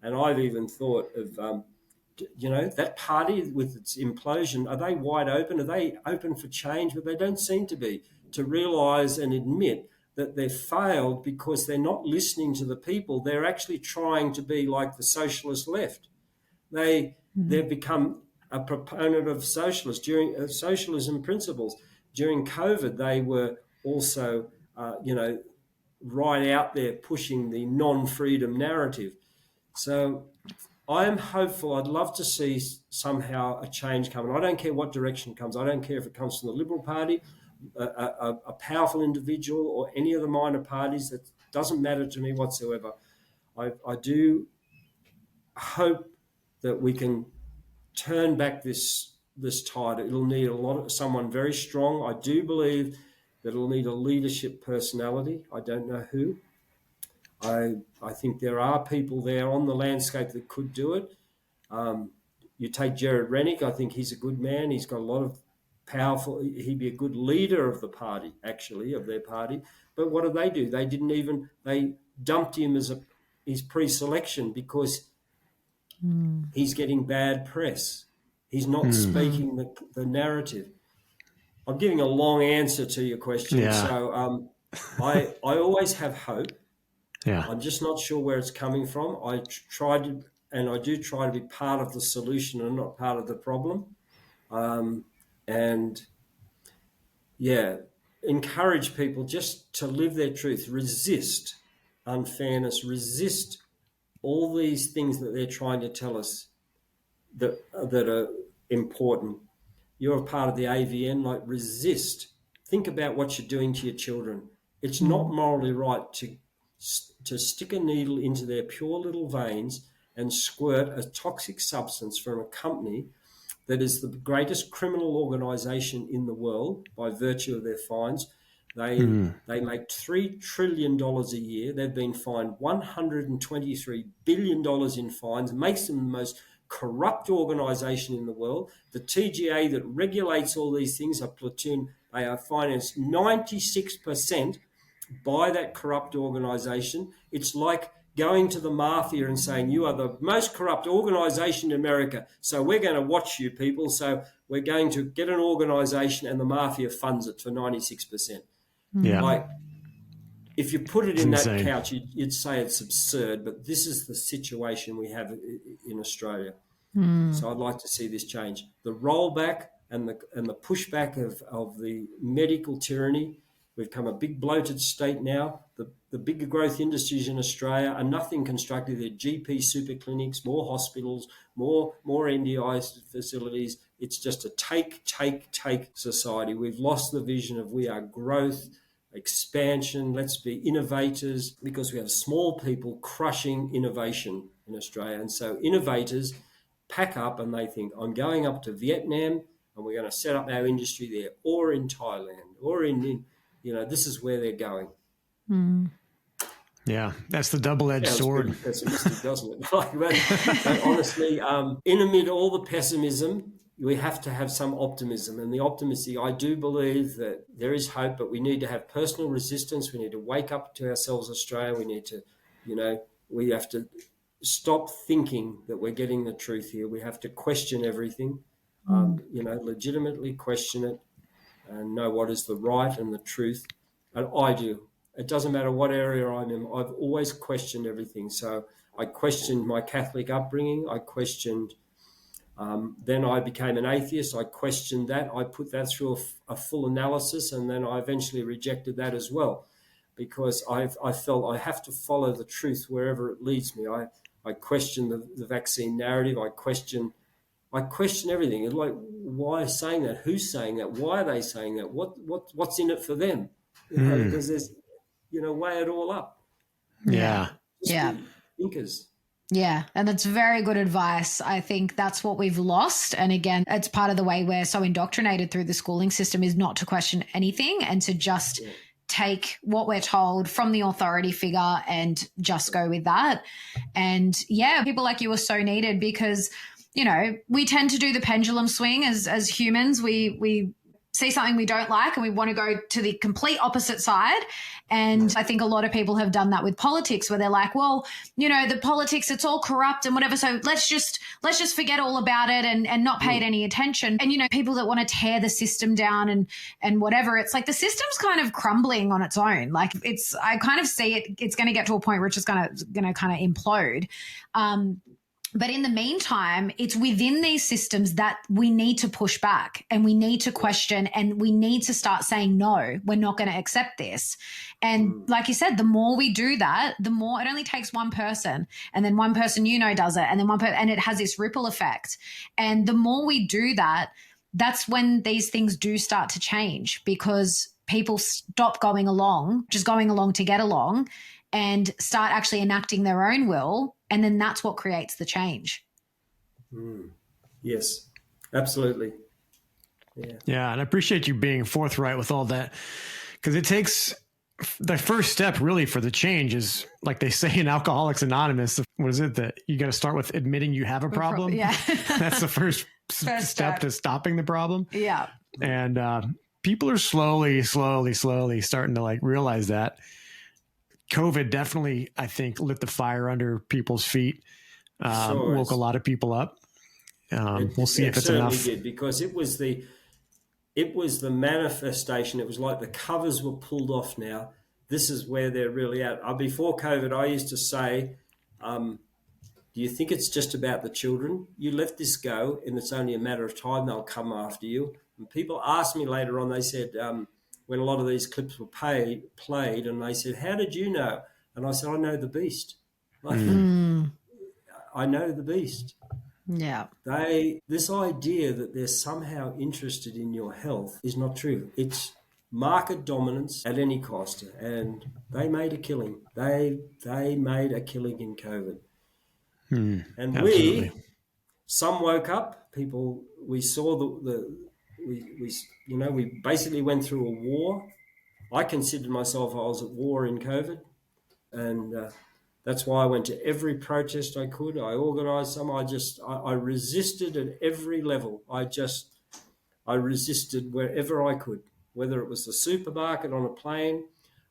And I've even thought of, that party with its implosion, are they wide open? Are they open for change? But they don't seem to be, to realise and admit that they've failed because they're not listening to the people. They're actually trying to be like the socialist left. They've become a proponent of socialism principles. During COVID, they were also, right out there pushing the non-freedom narrative. So I am hopeful. I'd love to see somehow a change coming. I don't care what direction it comes. I don't care if it comes from the Liberal Party, a powerful individual, or any of the minor parties. That doesn't matter to me whatsoever. I do hope that we can turn back this tide. It'll need someone very strong. I do believe that it'll need a leadership personality. I don't know who. I think there are people there on the landscape that could do it. You take Jared Rennick. I think he's a good man. He's got a lot of powerful. He'd be a good leader of the party, actually, of their party. But what did they do? They dumped him as his pre-selection because he's getting bad press. He's not speaking the narrative. I'm giving a long answer to your question. So I always have hope. Yeah. I'm just not sure where it's coming from. I do try to be part of the solution and not part of the problem. Encourage people just to live their truth, resist unfairness, resist all these things that they're trying to tell us that are important. You're a part of the AVN, resist. Think about what you're doing to your children. It's not morally right to stick a needle into their pure little veins and squirt a toxic substance from a company that is the greatest criminal organisation in the world by virtue of their fines. They make $3 trillion a year. They've been fined $123 billion in fines, makes them the most corrupt organisation in the world. The TGA that regulates all these things are platoon. They are financed 96% by that corrupt organisation. It's like going to the mafia and saying, you are the most corrupt organisation in America, so we're going to watch you people. So we're going to get an organisation and the mafia funds it for 96%. Yeah. Like, if you put it It's in insane. that couch, you'd say it's absurd, but this is the situation we have in Australia. So I'd like to see this change. The rollback and the pushback of the medical tyranny. We've become a big bloated state now. The bigger growth industries in Australia are nothing constructive. They're GP super clinics, more hospitals, more NDI facilities. It's just a take society. We've lost the vision of we are growth, expansion, let's be innovators, because we have small people crushing innovation in Australia. And so innovators pack up and they think, I'm going up to Vietnam and we're going to set up our industry there, or in Thailand, or in this is where they're going. Yeah, that's the double-edged Sounds sword. pretty pessimistic, doesn't it? But honestly, in amid all the pessimism, we have to have some optimism. And the optimism, I do believe that there is hope, but we need to have personal resistance. We need to wake up to ourselves, Australia. We need to, we have to stop thinking that we're getting the truth here. We have to question everything, legitimately question it and know what is the right and the truth. And I do. It doesn't matter what area I'm in. I've always questioned everything. So I questioned my Catholic upbringing. I questioned, then I became an atheist. I questioned that. I put that through a full analysis, and then I eventually rejected that as well, because I felt I have to follow the truth wherever it leads me. I question the vaccine narrative. I question everything. And like, why saying that? Who's saying that? Why are they saying that? What's in it for them? Because there's, weigh it all up. Yeah. Just Yeah. be thinkers. Yeah, and that's very good advice. I think that's what we've lost. And again, it's part of the way we're so indoctrinated through the schooling system is not to question anything and to just take what we're told from the authority figure and just go with that. And yeah, people like you are so needed because, we tend to do the pendulum swing as humans. We see something we don't like and we want to go to the complete opposite side. And I think a lot of people have done that with politics where they're like, well, the politics, it's all corrupt and whatever. So let's just forget all about it and not pay it any attention. And, people that want to tear the system down and whatever, it's like the system's kind of crumbling on its own. Like I kind of see it's going to get to a point where it's just going to kind of implode. But in the meantime, it's within these systems that we need to push back and we need to question and we need to start saying, no, we're not going to accept this. And like you said, the more we do that, the more it only takes one person and then one person, does it. And then and it has this ripple effect. And the more we do that, that's when these things do start to change because people stop going along, just going along to get along and start actually enacting their own will. And then that's what creates the change. Yes, absolutely. Yeah, and I appreciate you being forthright with all that because it takes the first step really for the change is like they say in Alcoholics Anonymous. What is it that you got to start with admitting you have a problem? Yeah. That's the first step to stopping the problem. Yeah. And people are slowly starting to like realize that. COVID definitely, I think, lit the fire under people's feet, woke a lot of people up. We'll see if it's enough. It certainly did because it was the manifestation. It was like the covers were pulled off now. This is where they're really at. Before COVID, I used to say, do you think it's just about the children? You let this go and it's only a matter of time they'll come after you. And people asked me later on, they said, when a lot of these clips were played, and they said, how did you know? And I said, I know the beast. I know the beast. Yeah. This idea that they're somehow interested in your health is not true. It's market dominance at any cost. And they made a killing. They made a killing in COVID. And absolutely. Some woke up. People, we saw we basically went through a war. I considered myself, I was at war in COVID, and that's why I went to every protest I could. I organised some. I resisted at every level. I resisted wherever I could, whether it was the supermarket, on a plane.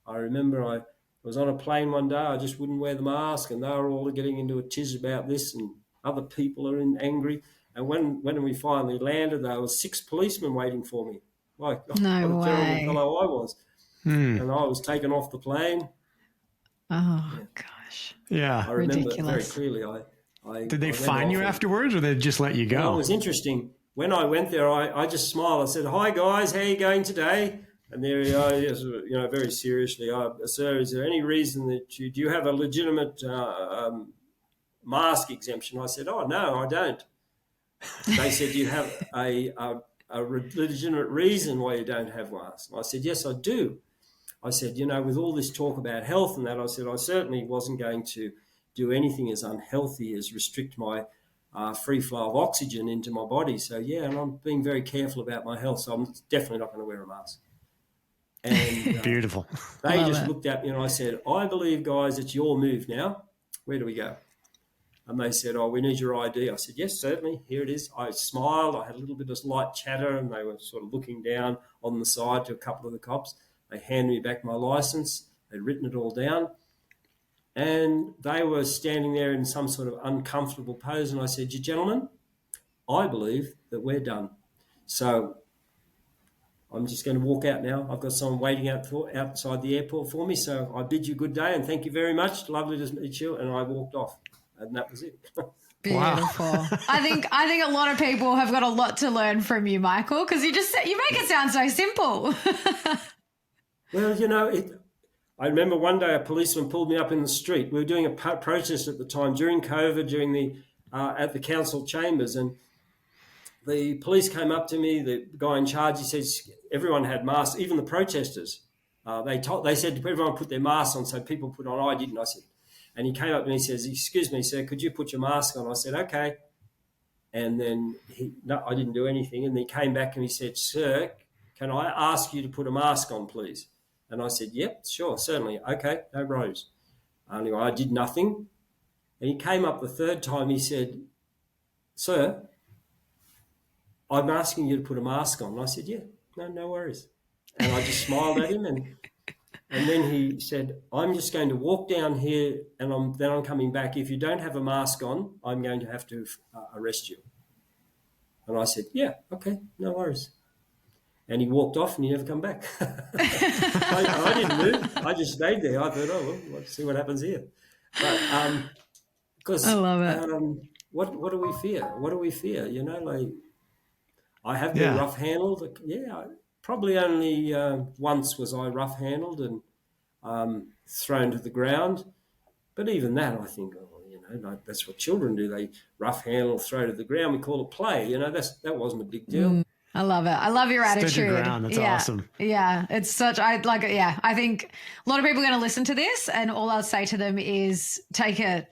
I remember I was on a plane one day. I just wouldn't wear the mask, and they were all getting into a tiz about this, and other people are angry. And when we finally landed, there were 6 policemen waiting for me. Like, No what a terrible way. fellow I was. And I was taken off the plane. Oh, gosh. Yeah. I remember it very Ridiculous. clearly. Did they I went fine you off and- afterwards, or they just let you Well, go? it was interesting. When I went there, I just smiled. I said, "Hi guys, how are you going today?" And there you are, yes, very seriously, "Sir, is there any reason that do you have a legitimate mask exemption?" I said, "Oh no, I don't." They said, "Do you have a legitimate reason why you don't have masks?" And I said, "Yes, I do." I said, with all this talk about health and that, I said, I certainly wasn't going to do anything as unhealthy as restrict my free flow of oxygen into my body. So, yeah, and I'm being very careful about my health, so I'm definitely not going to wear a mask. And Beautiful. they Love just it. looked at me and I said, "I believe, guys, it's your move now. Where do we go?" And they said, "Oh, we need your ID." I said, "Yes, certainly. Here it is." I smiled. I had a little bit of light chatter, and they were sort of looking down on the side to a couple of the cops. They handed me back my license. They'd written it all down. And they were standing there in some sort of uncomfortable pose. And I said, "You gentlemen, I believe that we're done. So I'm just going to walk out now. I've got someone waiting outside the airport for me. So I bid you good day and thank you very much. Lovely to meet you." And I walked off. And that was it. Beautiful. I think a lot of people have got a lot to learn from you, Michael, because you make it sound so simple. Well, I remember one day a policeman pulled me up in the street. We were doing a protest at the time during COVID, at the council chambers, and the police came up to me. The guy in charge, he says everyone had masks, even the protesters. They said everyone put their masks on, so people put on. I didn't. I said, and he came up to me and says, "Excuse me, sir, could you put your mask on?" I said, "Okay." And then I didn't do anything. And he came back and he said, "Sir, can I ask you to put a mask on, please?" And I said, "Yep, sure, certainly. Okay, no worries." Anyway, I did nothing. And he came up the third time. He said, "Sir, I'm asking you to put a mask on." And I said, "Yeah, no worries." And I just smiled at him. And then he said, "I'm just going to walk down here and then I'm coming back. If you don't have a mask on, I'm going to have to arrest you." And I said, "Yeah, okay, no worries." And he walked off and he never come back. I didn't move. I just stayed there. I thought, "Oh, well, let's see what happens here." But because I love it. what do we fear? What do we fear? I have been Yeah. rough handled. Yeah, probably only once was I rough handled and thrown to the ground. But even that, I think, that's what children do. They rough handle, throw to the ground. We call it play. That wasn't a big deal. I love it. I love your attitude. Stood your ground. That's awesome. Yeah, it's such. I think a lot of people are going to listen to this, and all I'll say to them is take a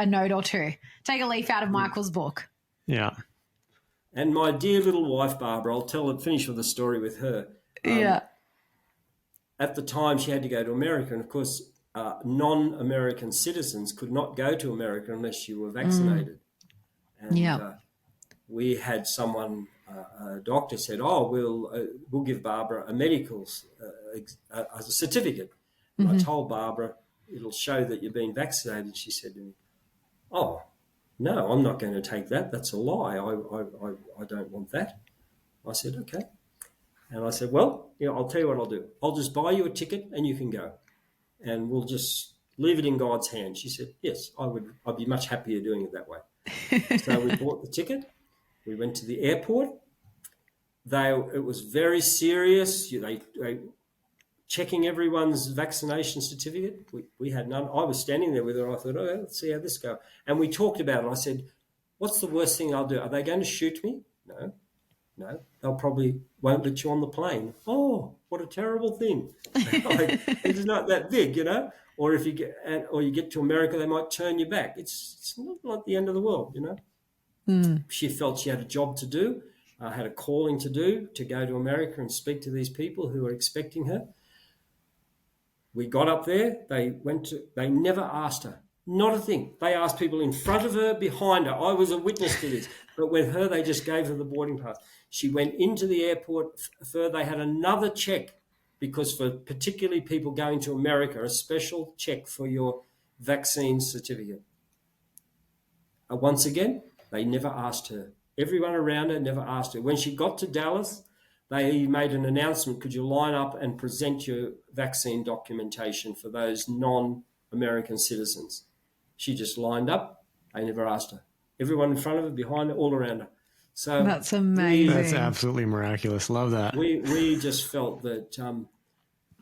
note or two. Take a leaf out of Michael's book. Yeah. And my dear little wife, Barbara, finish with a story with her. Yeah. At the time, she had to go to America. And, of course, non-American citizens could not go to America unless you were vaccinated. And we had someone, a doctor said, "Oh, we'll give Barbara a medical a certificate." And I told Barbara, "It'll show that you've been vaccinated." She said to me, "Oh, no, I'm not going to take that. That's a lie. I don't want that." I said, "Okay." And I said, "Well, I'll tell you what I'll do. I'll just buy you a ticket and you can go. And we'll just leave it in God's hands." She said, "Yes, I would. I'd be much happier doing it that way." So we bought the ticket. We went to the airport. It was very serious. They checking everyone's vaccination certificate. We had none. I was standing there with her. I thought, "Oh, let's see how this goes." And we talked about it. I said, "What's the worst thing I'll do? Are they going to shoot me?" No. They'll probably won't let you on the plane. Oh, what a terrible thing! It's not that big, Or if you get to America, they might turn you back. It's not like the end of the world, She felt she had a job to do, had a calling to do, to go to America and speak to these people who were expecting her. We got up there. They never asked her. Not a thing. They asked people in front of her, behind her. I was a witness to this. But with her, they just gave her the boarding pass. She went into the airport. They had another check, because for particularly people going to America, a special check for your vaccine certificate. Once again, they never asked her. Everyone around her never asked her. When she got to Dallas, they made an announcement, could you line up and present your vaccine documentation for those non-American citizens? She just lined up. They never asked her. Everyone in front of her, behind her, all around her. So that's amazing. That's absolutely miraculous. Love that. We just felt that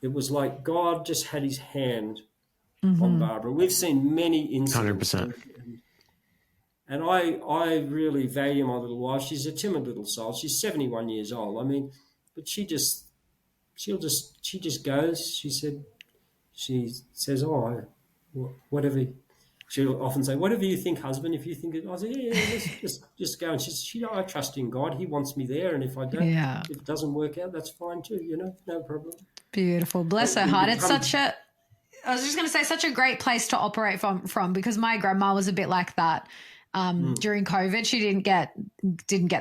it was like God just had his hand on Barbara. We've seen many incidents. 100%. And I really value my little wife. She's a timid little soul. She's 71 years old. I mean, but she just goes. She says, oh, whatever. She'll often say, whatever you think, husband. If you think it, I say, yeah, just go. And I trust in God. He wants me there. And if I don't, if it doesn't work out, that's fine too. No problem. Beautiful. Bless her heart. It's I was just going to say, such a great place to operate from, because my grandma was a bit like that. During COVID, she didn't get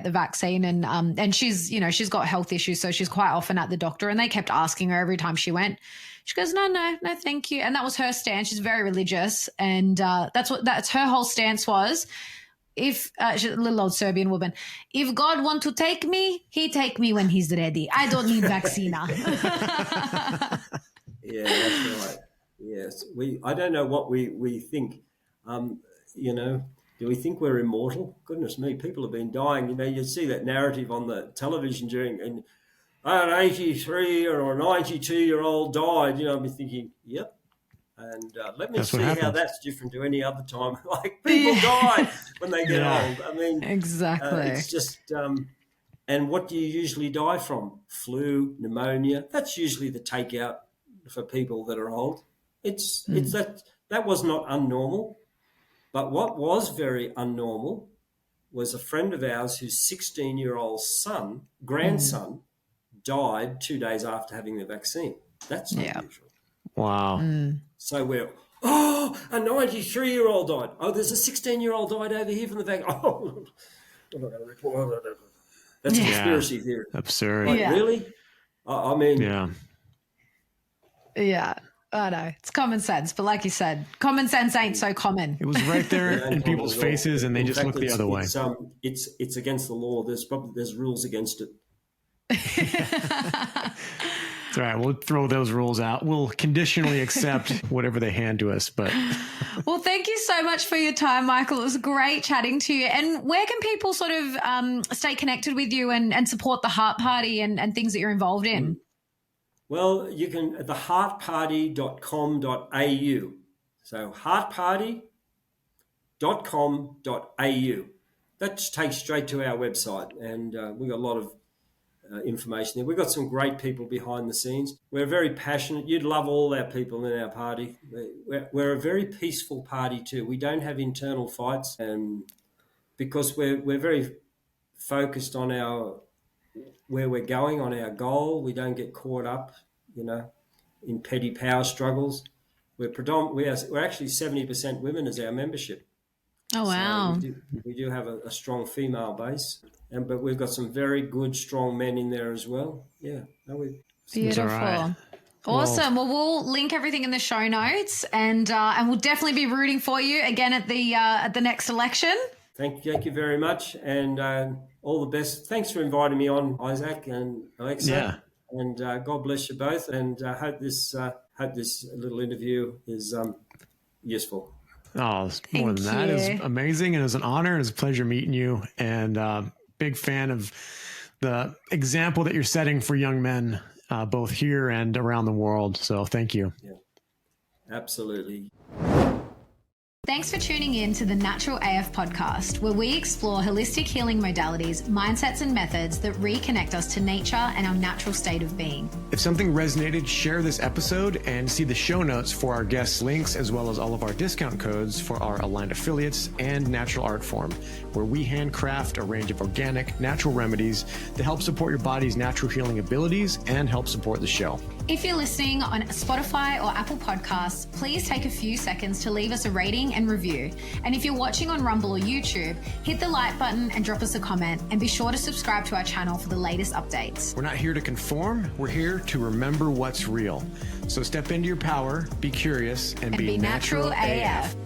the vaccine, and she's got health issues, so she's quite often at the doctor, and they kept asking her every time she went. She goes, no, thank you, and that was her stance. She's very religious, and that's her whole stance was. If she's a little old Serbian woman, if God want to take me, he take me when he's ready. I don't need vaccina. Yeah, that's right. Yes, I don't know what we think. Do we think we're immortal? Goodness me, people have been dying. You see that narrative on the television and an 83 or a 92-year-old died. I've been thinking, yep. And let me see how that's different to any other time. Like, people die when they get old. I mean, exactly. It's just, and what do you usually die from? Flu, pneumonia. That's usually the takeout for people that are old. It's that was not unnormal. But what was very unnormal was a friend of ours whose 16-year-old grandson, died 2 days after having the vaccine. That's not usual. Wow. So a 93-year-old died. Oh, there's a 16-year-old died over here from the vaccine. Oh, I'm not going to report. That's a conspiracy theory. Absurd. Like, really? I mean. Yeah. Yeah. I know. It's common sense. But like you said, common sense ain't so common. It was right there in people's faces, and they just looked the other way. It's against the law. There's rules against it. It's all right. We'll throw those rules out. We'll conditionally accept whatever they hand to us. But well, thank you so much for your time, Michael. It was great chatting to you. And where can people sort of stay connected with you and support the Heart Party and things that you're involved in? Well, you can at theheartparty.com.au. So heartparty.com.au. That just takes straight to our website, and we've got a lot of information there. We've got some great people behind the scenes. We're very passionate. You'd love all our people in our party. We're a very peaceful party too. We don't have internal fights, because we're very focused on where we're going, on our goal. We don't get caught up, in petty power struggles. We're actually 70% women as our membership. Oh, wow. So we do have a strong female base, but we've got some very good, strong men in there as well. Yeah. Beautiful. Right. Awesome. Well, we'll link everything in the show notes, and we'll definitely be rooting for you again at the next election. Thank you very much, and all the best. Thanks for inviting me on, Isaac and Alexa. Yeah. And God bless you both. And I hope this little interview is useful. Oh, it's more than that. It's amazing, and it was an honor. It was a pleasure meeting you, and big fan of the example that you're setting for young men, both here and around the world. So thank you. Yeah, absolutely. Thanks for tuning in to the Natural AF podcast, where we explore holistic healing modalities, mindsets, and methods that reconnect us to nature and our natural state of being. If something resonated, share this episode and see the show notes for our guest links, as well as all of our discount codes for our aligned affiliates and Natural Art Form, where we handcraft a range of organic, natural remedies that help support your body's natural healing abilities and help support the show. If you're listening on Spotify or Apple Podcasts, please take a few seconds to leave us a rating and review. And if you're watching on Rumble or YouTube, hit the like button and drop us a comment, and be sure to subscribe to our channel for the latest updates. We're not here to conform, we're here to remember what's real. So step into your power, be curious, and be natural AF.